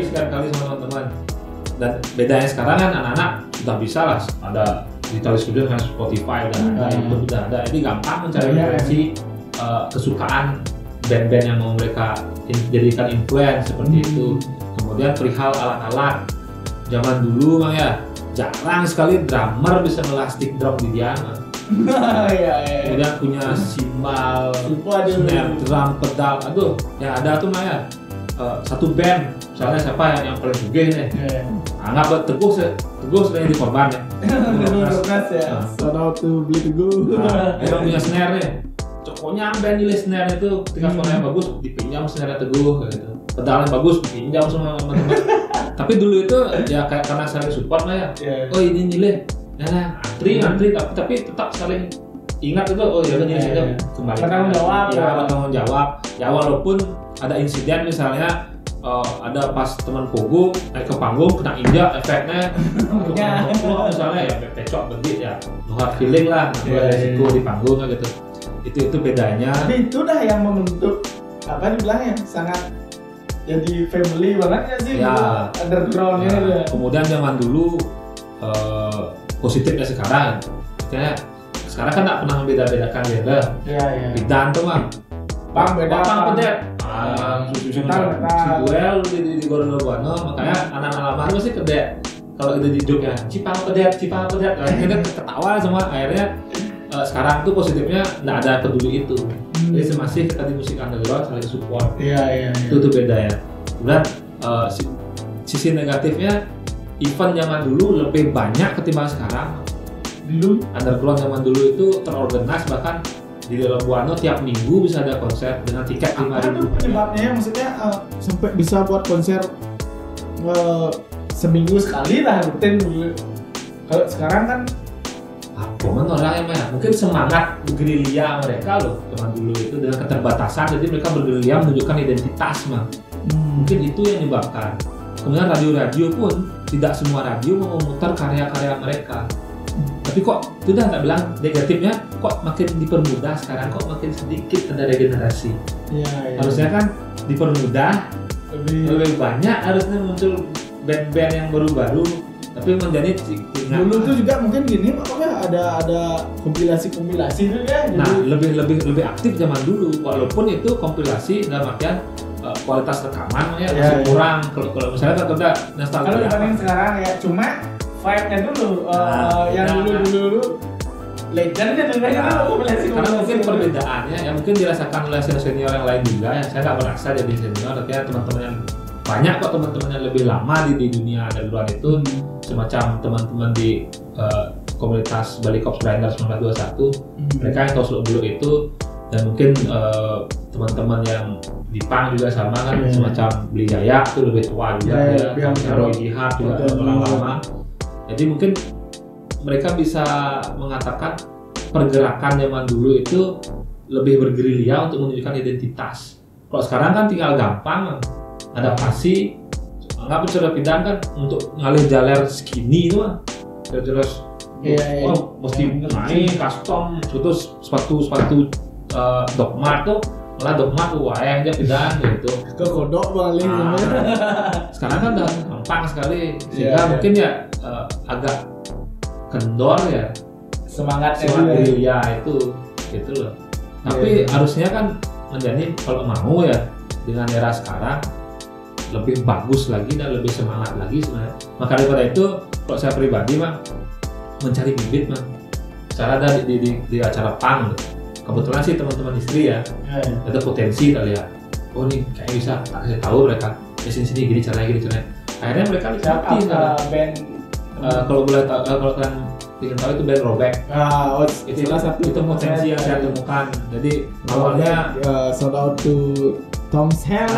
sekian kali sama teman-teman. Dan bedanya sekarang kan anak-anak sudah bisa lah, ada digital studio dengan Spotify dan YouTube sudah ada, jadi gampang mencari referensi kesukaan band-band yang mau mereka jadikan influence seperti itu. Kemudian perihal alat-alat, zaman dulu Mang ya jarang sekali drummer bisa melas stick drum di dia. Kemudian punya cymbal, snare drum, pedal, yang ada tuh Mang ya satu band, misalnya siapa yang paling sugih nih, anggap Teguh sudah jadi korban ya. Shout to beli Teguh. Dia punya snare nih, pokoknya band nilai snare itu ketika suaranya bagus dipinjam snare Teguh gitu, pedalnya bagus dipinjam sama teman-teman. Tapi dulu itu ya kayak karena saling support lah ya. Oh ini nilai, antri tapi tetap saling ingat itu. Oh ya ini saja kembali. Bertanggung jawab. Ya walaupun ada insiden misalnya ada pas teman pogo naik ke panggung kena injak efeknya misalnya ya pecok berdiri ya no hard feeling lah, resiko di panggung gitu. Itu bedanya. Tapi itu dah yang membentuk apa dibilangnya sangat jadi family banget ya sih ya, undergroundnya ya. Kemudian zaman dulu positifnya sekarang kan nggak pernah membeda-bedakan genre. Bidan tuh Mang beda pedet Siguel di Gorontalo Buano, makanya anak-anak lama pasti kedet kalau itu di joknya Cipang pedet akhirnya ketawa semua. Akhirnya sekarang tuh positifnya nggak ada peduli itu. Jadi masih kita di musik underground saling support. Itu tuh beda ya. Kemudian sisi negatifnya event zaman dulu lebih banyak ketimbang sekarang. Dulu underground zaman dulu itu terorganize, bahkan di dalam Buano tiap minggu bisa ada konser dengan tiket 5.000. Apa tuh penyebabnya? Maksudnya sampai bisa buat konser seminggu sekali lah rutin dulu. Kalau sekarang kan orangnya mah mungkin semangat bergerilya mereka loh zaman dulu itu dengan keterbatasan, jadi mereka bergerilya menunjukkan identitas Mang. Mungkin itu yang menyebabkan. Kemudian radio pun tidak semua radio mau memutar karya-karya mereka. Tapi kok itu udah nggak bilang negatifnya, kok makin dipermudah sekarang, kok makin sedikit ada regenerasi. Harusnya kan dipermudah, lebih banyak harusnya muncul band-band yang baru-baru. Tapi menjadi dulu tuh juga mungkin gini, makanya ada kompilasi juga. Nah lebih aktif zaman dulu, walaupun itu kompilasi dalam artian kualitas rekaman ya Iya, masih iya. kurang. Kalau misalnya kan udah nostalgia. Kalau dibanding sekarang ya, cuma vibe-nya dulu yang dulu legend kan dulu Karena mungkin perbedaannya ya mungkin dirasakan oleh senior yang lain juga ya. Saya nggak merasa jadi senior, tapi ya teman-teman yang banyak kok teman-teman yang lebih lama di dunia underground itu semacam teman-teman di komunitas Bali Cops Grinder 1921 mereka yang tahu seluk beluk itu, dan mungkin teman-teman yang di PAN juga sama kan semacam Beli Jaya itu lebih tua juga ya, Roy Jihad juga orang lama. Jadi mungkin mereka bisa mengatakan pergerakan zaman dulu itu lebih bergerilya untuk menunjukkan identitas. Kalau sekarang kan tinggal gampang adaptasi, nggak sudah pindah kan untuk ngalih jalan skinny itu mah terus mesti naik custom sepatu Dogmart tuh malah Dogmart tuh wayang aja pindah gitu ke kodok paling. sekarang kan udah gampang sekali sehingga mungkin ya agak kendor ya semangat gerilya itu gitu loh. Tapi harusnya kan menjadi kalau mau ya dengan era sekarang lebih bagus lagi dan lebih semangat lagi sebenarnya. Maka daripada itu kalau saya pribadi mah mencari bibit mah. Cara ada di acara PAN kebetulan sih teman-teman istri ya ada potensi kali ya. Oh nih kayak bisa tak kasih tahu mereka di sini gini caranya. Akhirnya mereka dilatih band kalau boleh tahu kalau kalian ingin tahu itu band Robek. Itu salah satu itu potensi yang saya temukan. Jadi awalnya shout out to Tom Hell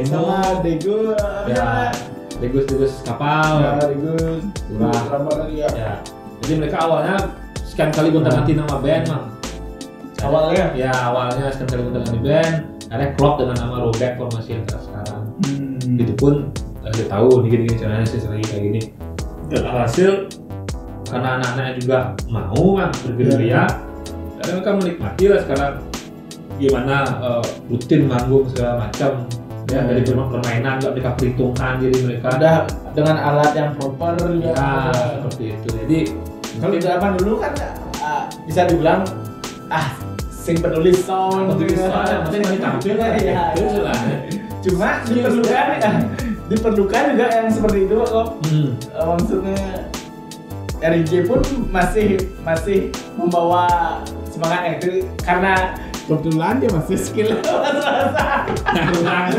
sama Degus Degus kapal Degus ya. Jadi mereka awalnya sekian kali gonta-ganti nama band mang. Awalnya sekian kali gonta-ganti band, akhirnya klop dengan nama Robek formasi yang sekarang. Itu pun saya tahu gini caranya sih kayak gini. Alhasil karena anak-anaknya juga mau kan bergerilya, karena mereka menikmati lah sekarang gimana rutin manggung segala macam ya dari permainan nggak mereka perhitungkan diri mereka udah dengan alat yang proper ya seperti itu. Jadi kalau zaman dulu kan bisa dibilang sing peduli sound penting masih tampil itu lah. Cuma diperlukan juga yang seperti itu kok. Maksudnya RJ pun masih membawa semangat itu karena kebetulan dia masih skill ngarang.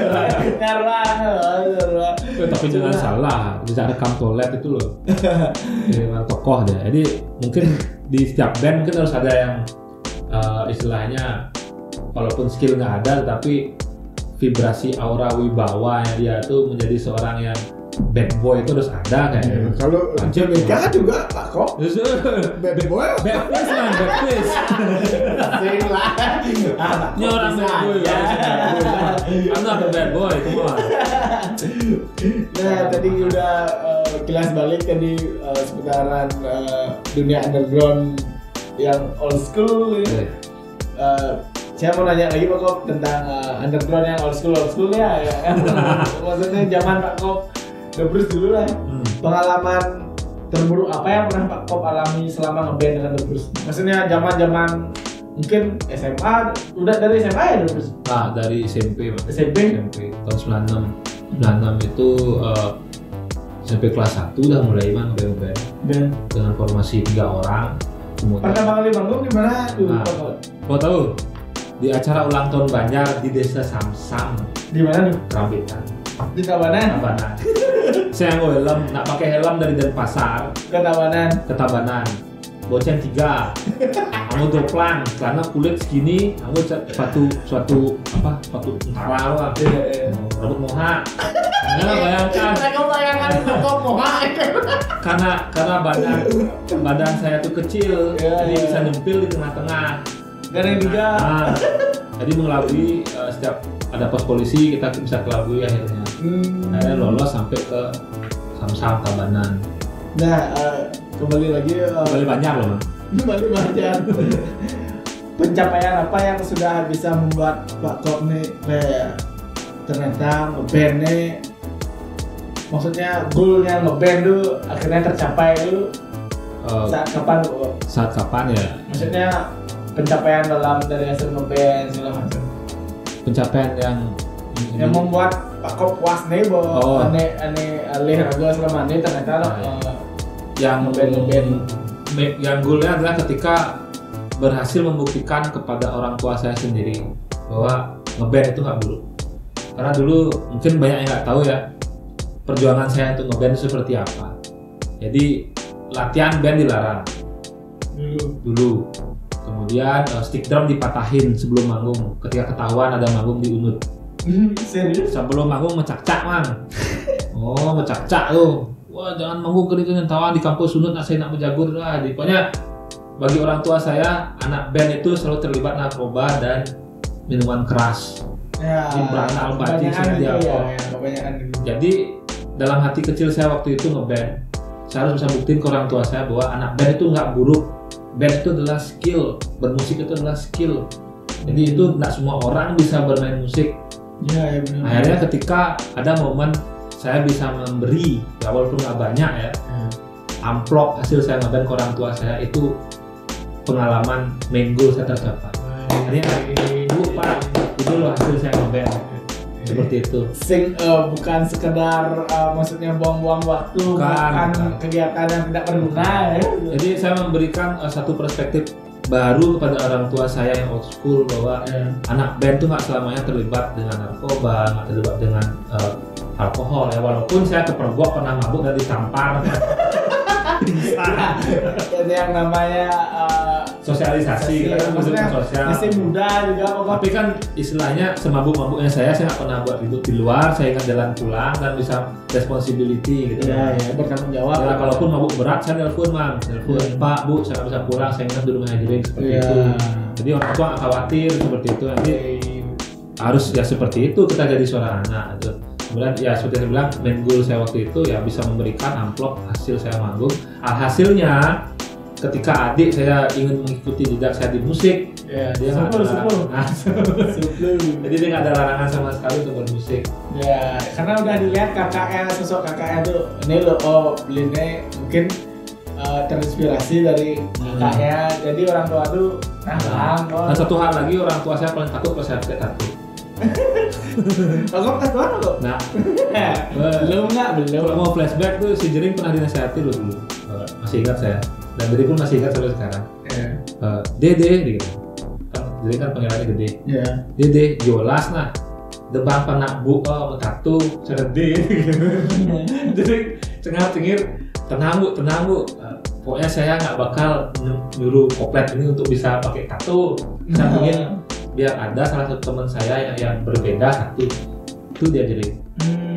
Tapi jangan salah, tidak rekam toilet itu loh. Tokoh deh. Jadi mungkin di setiap band mungkin harus ada yang istilahnya walaupun skill nggak ada, tapi vibrasi aura wibawanya dia tuh menjadi seorang yang bad boy itu harus ada kayaknya. Kalau JBK kan juga Pak Kok. Bad boy. Bad face lah, bad face. Sing lah. Ini orang bad boy. I'm not a bad boy, come on. Nah, tadi udah kilas balik tadi seputaran dunia underground yang old school. Saya mau nanya lagi Pak Kop tentang underground yang old school ya. Maksudnya zaman Pak Kop The Bruce dulu lah. Pengalaman terburuk apa yang pernah Pak Kop alami selama ngeband dengan The Bruce? Maksudnya zaman mungkin SMA, udah dari SMA ya The Bruce? Dari SMP SMP tahun 96 itu SMP kelas 1 udah mulai ngeband dengan formasi 3 orang. Pertama kali manggung di mana tuh Pak Kop? Kau tahu? Di acara ulang tahun Banjar di desa Samsam. Di mana tuh? Kerambitan. Di Tabanan. Saya helm, nak pakai helm dari Denpasar ke Tabanan. Boceng 3. Kamu doplang, karena kulit segini, kamu suatu tentara lah. Rambut moha. Bayangkan. Karena badan saya tuh kecil, jadi bisa nyempil di tengah-tengah. Garing 3. Jadi mengelabui setiap ada pos polisi kita bisa kelabui akhirnya. Akhirnya lolos sampai ke Samsam Tabanan. Nah, kembali lagi Bali Banjar loh. Bali Banjar. Pencapaian apa yang sudah bisa membuat Pak Kop nih ternyata ngeband nih, maksudnya goalnya ngeband tuh akhirnya tercapai tuh saat kapan ya? Maksudnya pencapaian dalam dari hasil ngeband segala macam. Pencapaian yang yang membuat Pak Kop puas nih bahwa aneh alih raga selama ini ternyata yang ngeband yang goalnya adalah ketika berhasil membuktikan kepada orang tua saya sendiri bahwa ngeband itu nggak buruk. Karena dulu mungkin banyak yang nggak tahu ya perjuangan saya untuk ngeband itu seperti apa. Jadi latihan band dilarang dulu. Kemudian stick drum dipatahin sebelum manggung. Ketika ketahuan ada manggung diunut. Serius? Sebelum manggung mecak-cak mang. Oh mecak-cak tuh. Wah jangan manggung kering-kering tawan di kampus unut saya nak berjagur lah. Pokoknya bagi orang tua saya anak band itu selalu terlibat narkoba dan minuman keras. Ya, Beranal batik seperti apa. Jadi dalam hati kecil saya waktu itu ngeband. Saya harus bisa buktiin ke orang tua saya bahwa anak band itu nggak buruk. Band itu adalah skill, bermusik itu adalah skill. Jadi itu nggak semua orang bisa bermain musik. Ya benar. Akhirnya ketika ada momen saya bisa memberi, ya walaupun nggak banyak ya, amplop hasil saya ngeband ke orang tua saya itu pengalaman main goal saya tercapai. Akhirnya Bu Pak, itu loh hasil saya ngeband. Seperti itu. Bukan sekedar maksudnya buang-buang waktu, bukan kegiatan yang tidak berguna ya. Jadi saya memberikan satu perspektif baru kepada orang tua saya yang old school bahwa anak band itu nggak selamanya terlibat dengan narkoba, nggak terlibat dengan alkohol ya. Walaupun saya kepergok pernah mabuk dan ditampar. Jadi yang namanya sosialisasi kan maksudnya sosial. masih muda juga kok. Tapi kan istilahnya semabuk-mabuknya saya nggak pernah buat ribut di luar. Saya ingat jalan pulang dan bisa responsibility gitu. Ya bertanggung jawab. Ya, kalaupun mabuk berat saya nelpon Pak Bu saya nggak bisa pulang, saya ingat di rumah hadirin seperti itu. Jadi orang tua nggak khawatir seperti itu. Nanti harus ya seperti itu kita jadi suara anak gitu. Kemudian ya seperti saya bilang main goal saya waktu itu ya bisa memberikan amplop hasil saya manggung. Hasilnya ketika adik saya ingin mengikuti jejak saya di musik, dia nggak ada larangan. Jadi dia nggak ada larangan sama sekali untuk bermusik. Ya, karena udah dilihat kakaknya, sosok kakaknya tuh, ini loh, belinya mungkin terinspirasi dari kakaknya. Jadi orang tua tuh, Dan satu hal lagi orang tua saya paling takut pas saya pakai tattoo. Kamu tatuan kok? Nah, belum. Kalau mau flashback tuh si Jering pernah dinasihati dulu. Masih ingat saya. Dan Dede pun masih ingat sampai sekarang. Dede gitu. Kan Dede kan panggilannya Gede. Dede jolas nah. Debang panak bu tattoo cerede. Jadi cengar-cengir tenang bu. Pokoknya saya nggak bakal nyuruh koplet ini untuk bisa pakai tattoo. Saya ingin biar ada salah satu teman saya yang berbeda satu itu dia Jering.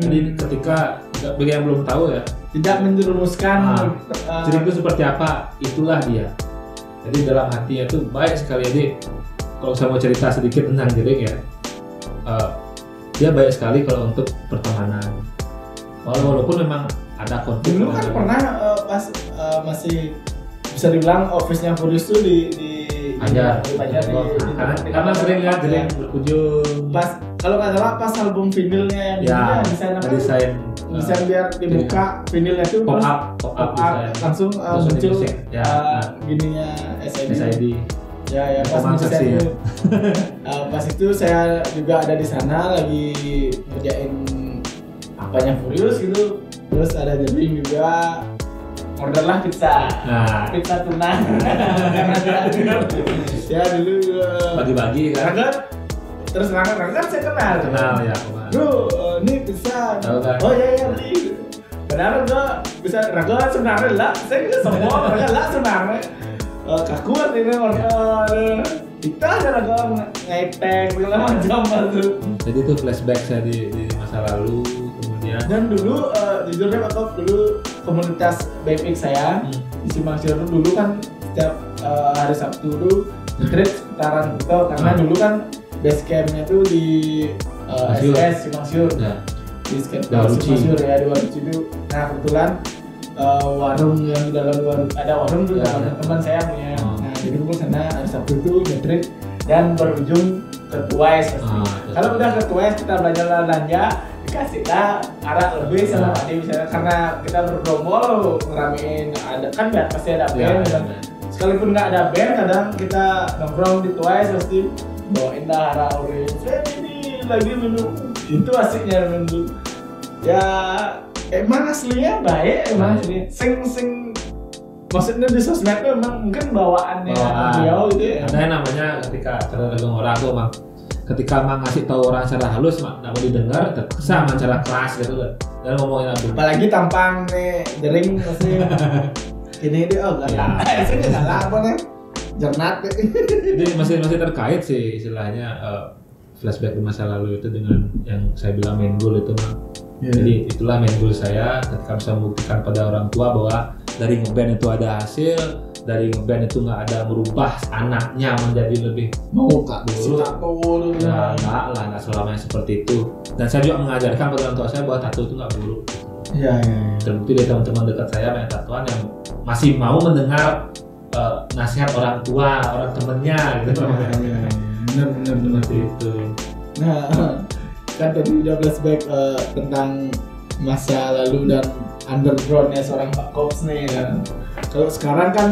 Jadi ketika bagi yang belum tahu ya tidak menjerumuskan Jering itu seperti apa, itulah dia. Jadi dalam hatinya itu baik sekali. Jadi kalau saya mau cerita sedikit tentang Jering ya, dia baik sekali kalau untuk pertemanan. Walaupun memang ada konflik. Dulu kan pernah pas masih bisa dibilang office-nya Furious tuh di Ajar. Karena sering lihat Jering berkunjung. Pas kalau nggak salah pas album vinilnya yang desain biar dibuka vinilnya tuh pop up langsung muncul gininya SID. Ya pas itu. Pas itu saya juga ada di sana lagi ngerjain apanya Furious gitu. Terus ada Jering juga. Orderlah pizza, pizza tuna. Ya dulu bagi-bagi kan. Terus Raga saya kenal ya. Bro, ini pizza. Oh ya beli. Benar Raga bisa Raga sebenarnya lah. Saya juga semua Raga lah sebenarnya. Kakuan ini order. Kita ada Raga ngepeng segala macam itu. Jadi itu flashback saya di masa lalu. Dan dulu jujurnya Pak dulu komunitas BMX saya di Simpang Siur dulu kan setiap hari Sabtu tuh trip sekitaran itu karena dulu kan base campnya tuh di SS Simpang Siur di skateboard Simpang Siur ya di Waruci itu. Nah kebetulan warung yang di dalam ada warung tuh teman saya punya. Nah jadi gue sana hari Sabtu tuh trip dan berujung ke Twice pasti. Kalau udah ke Twice kita belanja dikasih arah lebih sama Adi misalnya karena kita bergerombol ngeramein ada kan pasti ada band sekalipun nggak ada band kadang kita nongkrong di Twice pasti bawain arah orange ini lagi minum Itu asiknya menurut ya, emang aslinya baik, emang aslinya sing maksudnya di sosmed tuh emang mungkin bawaannya beliau gitu ya. Ada yang namanya ketika tergantung orang tuh emang ketika emang ngasih tahu orang secara halus nggak mau didengar, terpaksa emang cara keras gitu kan. Dan ngomongin apa? Apalagi tampang nih, jering pasti ini dia nggak apa nih, jernat. Jadi masih terkait sih istilahnya flashback di masa lalu itu dengan yang saya bilang main goal itu mah. Jadi itulah main goal saya ketika bisa membuktikan pada orang tua bahwa dari ngeband itu ada hasil, dari ngeband itu nggak ada merubah anaknya menjadi lebih mau kak dulu ya nggak selamanya seperti itu. Dan saya juga mengajarkan pada orang tua saya bahwa tato itu nggak buruk. Iya. Terbukti dari teman-teman dekat saya banyak tatoan yang masih mau mendengar nasihat orang tua, orang temennya gitu. Benar itu. Nah, kan tadi udah flashback tentang masa lalu dan undergroundnya seorang Pak Kops nih kan. Kalau sekarang kan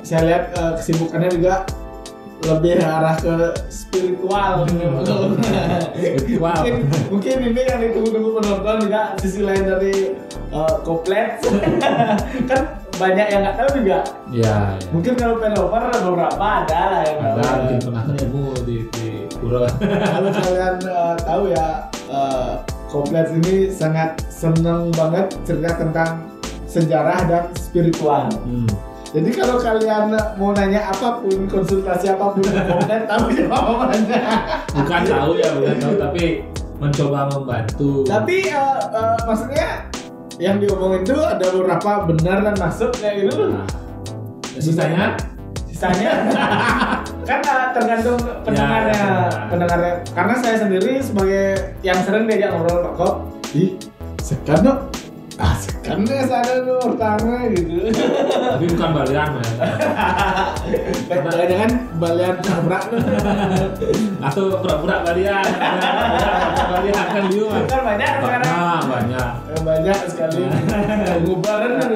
saya lihat kesibukannya juga lebih arah ke spiritual gitu. Mungkin ini yang ditunggu-tunggu penonton juga sisi lain dari Koplet. Kan banyak yang nggak tahu juga. Iya. Mungkin kalau Pelover beberapa ada lah yang ada mungkin pernah ketemu di pura. Kalau kalian tahu ya, Koplet ini sangat senang banget cerita tentang sejarah dan spiritual. Jadi kalau kalian mau nanya apapun, konsultasi apapun Koplet tahu jawabannya. Bukan tahu tapi mencoba membantu. Tapi maksudnya yang diomongin itu ada beberapa benar dan masuk kayak gitu loh. Sisanya kan tergantung pendengarnya. Karena saya sendiri sebagai yang sering diajak ngobrol Pak Kop, sekarang sekarang saya lo pertama gitu. Tapi bukan balian ya. Jangan balian tabrak atau pura-pura balian. Balian kan dia kan banyak sekarang. Banyak sekali. Ngubaran kan.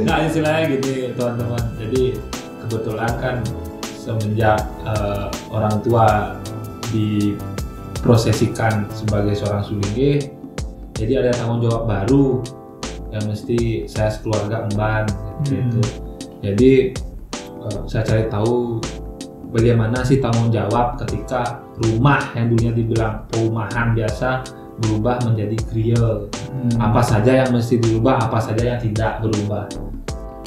Nah istilahnya gini teman-teman. Jadi kebetulan kan semenjak orang tua diprosesikan sebagai seorang sulingih, jadi ada tanggung jawab baru yang mesti saya sekeluarga emban gitu. Jadi saya cari tahu bagaimana sih tanggung jawab ketika rumah yang dulunya dibilang perumahan biasa berubah menjadi grill. Apa saja yang mesti dirubah, apa saja yang tidak berubah.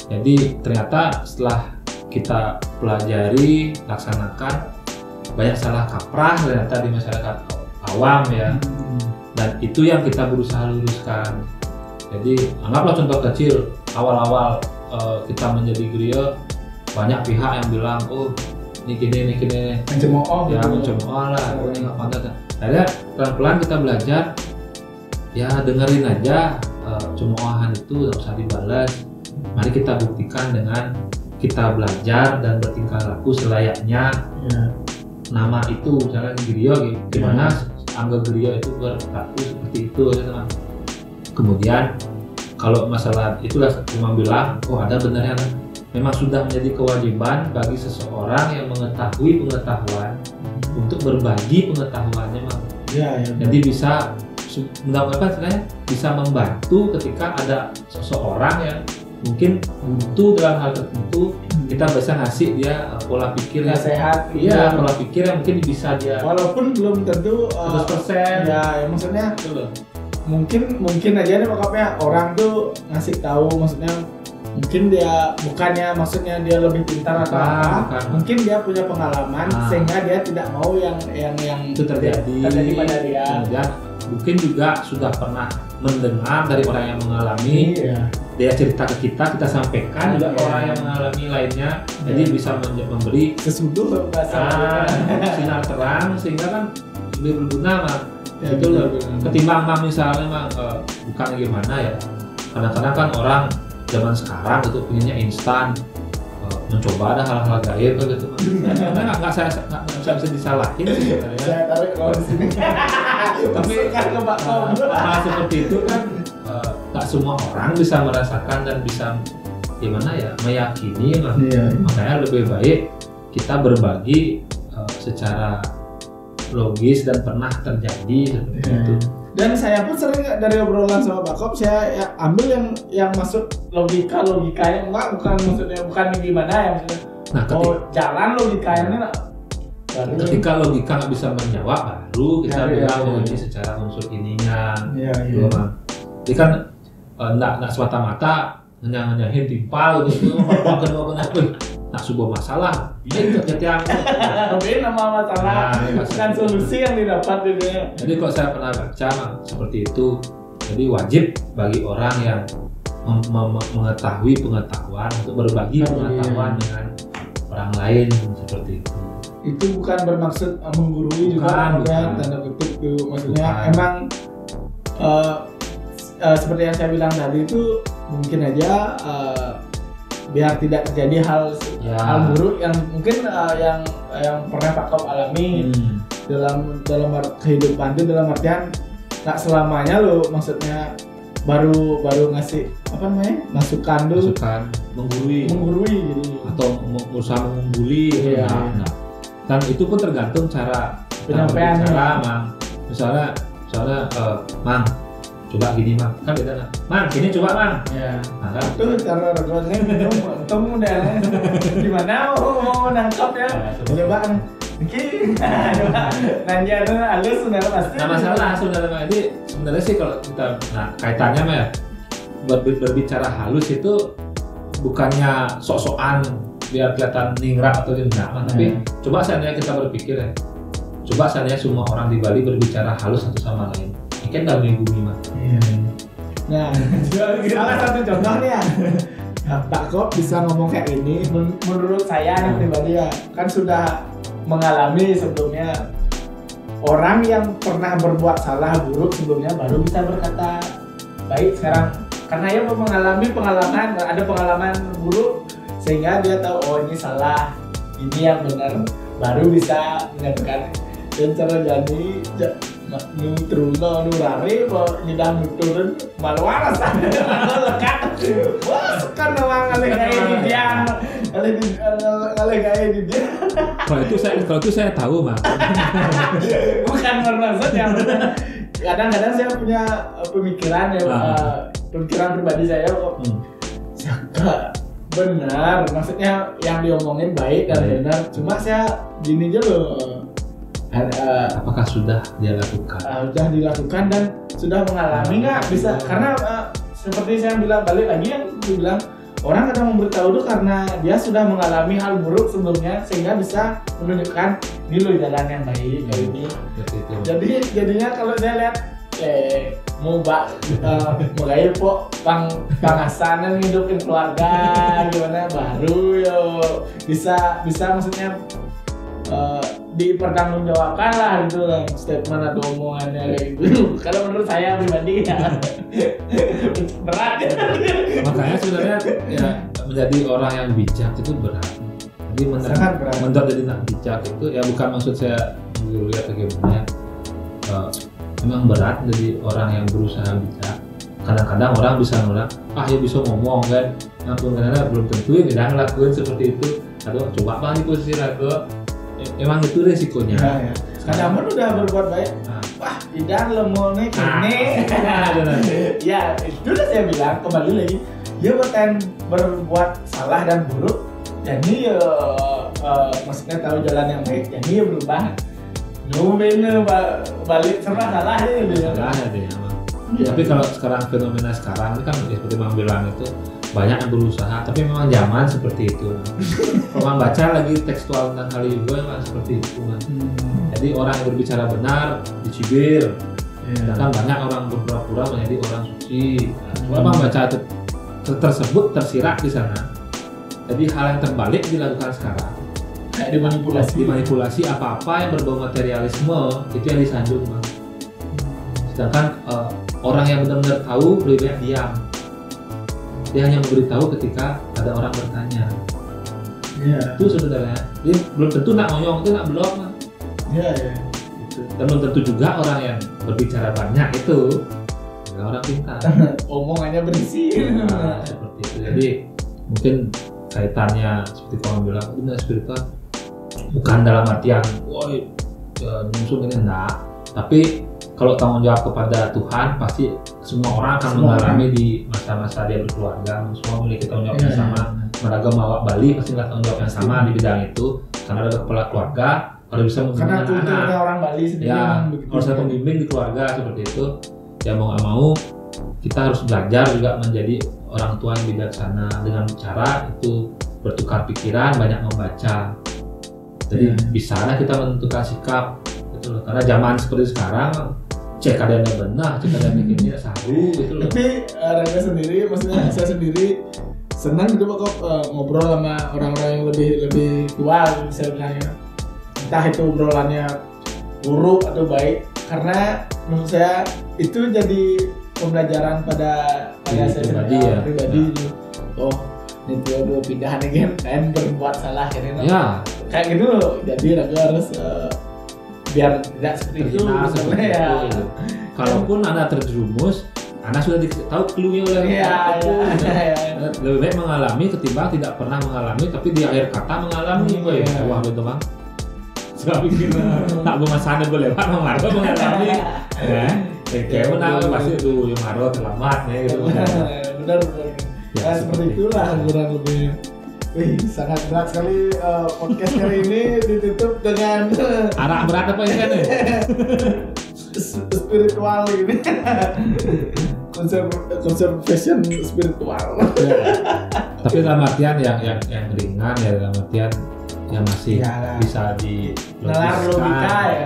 Jadi ternyata setelah kita pelajari, laksanakan, banyak salah kaprah ternyata di masyarakat awam ya. Dan itu yang kita berusaha luruskan. Jadi anggaplah contoh kecil, awal-awal kita menjadi grill, banyak pihak yang bilang, oh ini gini mencemooh ya, mencemooh lah, ini nggak pantas. Akhirnya pelan-pelan kita belajar, ya dengerin aja cemoohan itu, nggak usah dibalas. Mari kita buktikan dengan kita belajar dan bertingkah laku selayaknya nama itu, misalnya griyo, gimana angga griyo itu berlaku seperti itu gitu. Kemudian kalau masalah itulah cuma bilang, oh ada benarnya, memang sudah menjadi kewajiban bagi seseorang yang mengetahui pengetahuan untuk berbagi pengetahuannya, jadi bisa bisa membantu ketika ada seseorang yang mungkin butuh dalam hal tertentu, kita bisa ngasih dia pola pikir yang sehat, pola pikir yang mungkin bisa dia, walaupun belum tentu 100%. Ya maksudnya mungkin aja nih makanya orang tuh ngasih tahu, maksudnya mungkin dia bukannya maksudnya dia lebih pintar atau apa, mungkin dia punya pengalaman sehingga dia tidak mau yang itu terjadi pada dia. Mungkin juga sudah pernah mendengar dari orang yang mengalami, dia cerita ke kita sampaikan juga ke orang yang mengalami lainnya, jadi bisa memberi sesudah sinar terang sehingga kan lebih berguna itu ketimbang misalnya bukan gimana ya, kadang-kadang kan orang zaman sekarang itu pinginnya instan, mencoba ada hal-hal gaib gitu. Nggak bisa disalahin sih sebenarnya. Saya tarik kalau di sini. Tapi hal seperti itu kan nggak semua orang bisa merasakan dan bisa gimana ya, meyakini lah. Makanya lebih baik kita berbagi secara logis dan pernah terjadi seperti itu. Dan saya pun sering dari obrolan sama Pak Kop, saya ambil yang masuk logikanya, bukan maksudnya bukan gimana ya maksudnya. Nah, jalan logikanya baru. Ketika logika nggak bisa menjawab, baru kita bilang ini secara unsur ininya. Jadi kan nggak semata-mata nyanyahin timpal gitu, nak sebuah masalah, itu ketiak. Tapi nama masalah, bukan solusi yang didapat gitu ya. Jadi kalau saya pernah baca seperti itu, jadi wajib bagi orang yang mengetahui pengetahuan untuk berbagi pengetahuan dengan orang lain seperti itu. Itu bukan bermaksud menggurui juga, bukan. Tanda kutip itu, maksudnya bukan. Emang seperti yang saya bilang tadi itu mungkin aja biar tidak terjadi hal buruk yang mungkin yang pernah Pak Kop alami dalam kehidupan itu, dalam artian tak selamanya lo maksudnya baru ngasih apa namanya masukan menggurui jadi atau berusaha mengungguli dan itu pun tergantung cara penyampaian misalnya Mang coba gini Mang, kan beda lah. Mang, gini coba Mang. Ya. Nah, itu cara rekonnya untung udah gimana mau nangkap ya. Coba mungkin nanya halus sudah pasti. Nah masalah sebenarnya sih kalau kita kaitannya mah ya berbicara halus itu bukannya sok-sokan biar kelihatan ningrat atau enggak, tapi coba seandainya kita berpikir ya. Coba seandainya semua orang di Bali berbicara halus satu sama lain. Mungkin nggak bumi Mas. Nah, salah satu contohnya Pak Kop bisa ngomong kayak ini. Menurut saya pribadi ya, kan sudah mengalami sebelumnya. Orang yang pernah berbuat salah buruk sebelumnya baru bisa berkata baik sekarang. Karena dia mengalami ada pengalaman buruk sehingga dia tahu oh ini salah, ini yang benar, baru bisa menyatakan. Dan cara jadi Nutruno nurari kok nyidang turun malu waras lekat wah sekan memang ngalih gaya di dia ngalih gaya di dia kalau itu saya tahu Bang. Bukan bermaksud yang kadang-kadang saya punya pemikiran ya pemikiran pribadi saya kok benar maksudnya yang diomongin baik dan benar cuma saya gini aja loh. Apakah sudah dia lakukan? Sudah dilakukan dan sudah mengalami nggak bisa karena seperti saya bilang balik lagi yang dibilang orang kadang memberitahu itu karena dia sudah mengalami hal buruk sebelumnya sehingga bisa menunjukkan ini loh jalan yang baik kayak ini. Jadi jadinya kalau saya lihat mau gaya po pangasanan hidupin keluarga gimana baru yo bisa maksudnya dipertanggungjawabkan lah gitu lah statement atau omongannya kayak gitu. Kalau menurut saya pribadi ya berat ya. Makanya sebenarnya ya menjadi orang yang bijak itu berat. Jadi menjadi anak bijak itu ya bukan maksud saya menggurui atau gimana. Memang berat jadi orang yang berusaha bijak. Kadang-kadang orang bisa nolak, ya bisa ngomong kan, karena belum tentu yang tidak ngelakuin seperti itu. Atau coba apa nih posisi aku. Emang itu resikonya. Kadang pun udah berbuat baik. Wah, tidak lemone kene. Ya, itu udah saya bilang kembali lagi. Dia berbuat salah dan buruk. Jadi maksudnya tahu jalan yang baik. Jadi dia berubah. Nyobain balik serah salah dia bilang. Salah ya dia. Tapi kalau sekarang fenomena sekarang itu kan seperti Bang bilang itu banyak yang berusaha, tapi memang zaman seperti itu. Kalau baca lagi tekstual tentang hal itu memang seperti itu. Jadi orang yang berbicara benar dicibir, sedangkan banyak orang berpura-pura menjadi orang suci. Kalau baca tersebut tersirat di sana. Jadi hal yang terbalik dilakukan sekarang. Kayak dimanipulasi apa-apa yang berbau materialisme itu yang disanjung, Bang. Sedangkan orang yang benar-benar tahu lebih banyak diam. Dia hanya memberitahu ketika ada orang bertanya. Itu sebenarnya. Dia belum tentu nak ngomong itu nak blog. Gitu. Dan belum tentu juga orang yang berbicara banyak itu orang pintar. Omongannya berisi. Seperti itu. Jadi mungkin kaitannya seperti kamu bilang benar spiritual bukan dalam artian woi nyusun ini enggak. Tapi kalau tanggung jawab kepada Tuhan, pasti semua orang akan mengalami di masa-masa dia berkeluarga. Semua memiliki tanggung jawab yang sama. Meragam Mawak Bali pasti tanggung jawab yang sama di bidang itu. Karena ada kepala keluarga, harus bisa membimbing anak-anak. Karena kulturnya orang Bali sendiri. Ya, harus ada pembimbing di keluarga seperti itu. Ya mau nggak mau, kita harus belajar juga menjadi orang tua yang bijaksana dengan cara itu bertukar pikiran, banyak membaca. Jadi bisa lah kita menentukan sikap. Gitu loh. Karena zaman seperti sekarang cek adanya benar, cek adanya ini saru gitu loh. Tapi Rangga sendiri, maksudnya saya sendiri senang gitu kok ngobrol sama orang-orang yang lebih tua misalnya. Entah itu obrolannya buruk atau baik, karena menurut saya itu jadi pembelajaran pada saya pribadi. Oh, ini tuh pindahan again dan berbuat salah ya. Kayak gitu loh. Jadi Rangga harus biar tidak seperti itu ya. Kalaupun Anda terjerumus, Anda sudah tahu clue-nya oleh lebih baik mengalami ketimbang tidak pernah mengalami tapi di akhir kata mengalami. Wah betul bang. Sudah pikir tak bermasalah gue lewat mengarut mengalami. Kayak benar pasti itu yang marot selamat ya gitu. Benar. Ya, seperti itulah kurang lebih. Wih, sangat berat sekali podcast kali ini ditutup dengan arah berat apa ini kan ya? Spiritual ini. Conservation spiritual. Ya. Tapi dalam artian yang ringan ya, dalam artian yang masih bisa di nalar logika ya.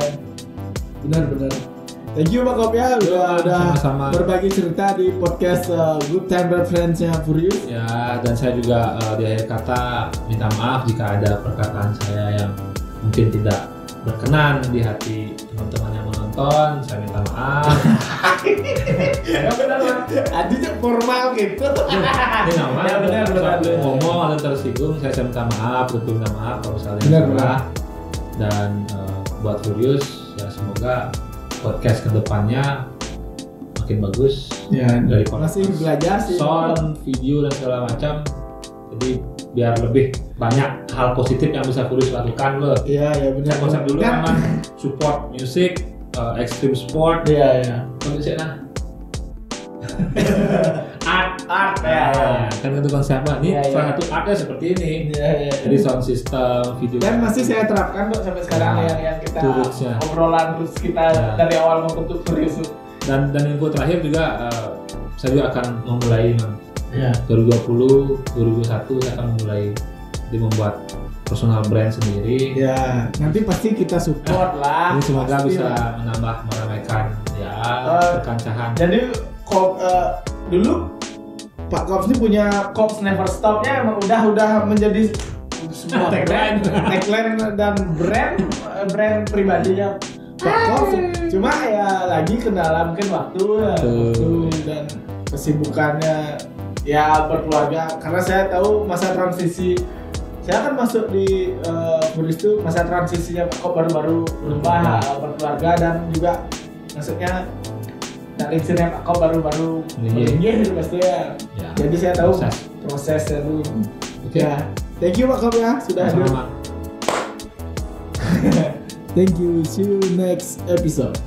Benar. Thank you Pak Kop ya udah sama-sama berbagi cerita di podcast Good Time Reference-nya Furious. Ya, dan saya juga di akhir kata minta maaf jika ada perkataan saya yang mungkin tidak berkenan di hati teman-teman yang menonton. Saya minta maaf. Ya benar Pak. Adinya formal gitu. Ini nama. Ya benar. Ngomong atau tersinggung, saya minta maaf, betul minta maaf kalau misalnya salah. Dan buat Furious ya semoga podcast kedepannya makin bagus ya, dari masih belajar sih sound, video dan segala macam. Jadi biar lebih banyak hal positif yang bisa Furious lakukan loh. Iya benar. Konsep dulu kan support music, extreme sport. Iya. Konsep nah. art ya. Kan itu konsepnya. Ini salah satu artnya seperti ini. Iya. Jadi sound system, video. Dan masih saya terapkan kok sampai sekarang yang kita obrolan terus kita dari awal membentuk Furious. Dan info terakhir juga saya juga akan memulai 2020, 2021 saya akan memulai membuat personal brand sendiri. Ya, nanti pasti kita support lah. Ini semoga bisa menambah meramaikan perkancahan. Jadi dulu Pak Kops ini punya Kops Never Stop-nya emang udah menjadi sebuah tagline dan brand pribadinya Pak Kops. Cuma ya lagi kendala mungkin waktu dan kesibukannya ya berkeluarga. Karena saya tahu masa transisi saya akan masuk di Furious itu masa transisinya Pak Kops baru berubah berkeluarga dan juga maksudnya Rincinya Pak Kops baru meninggi gitu pasti ya. Jadi saya tahu prosesnya dulu. Ya, thank you Pak Kops ya sudah hadir. Thank you. See you next episode.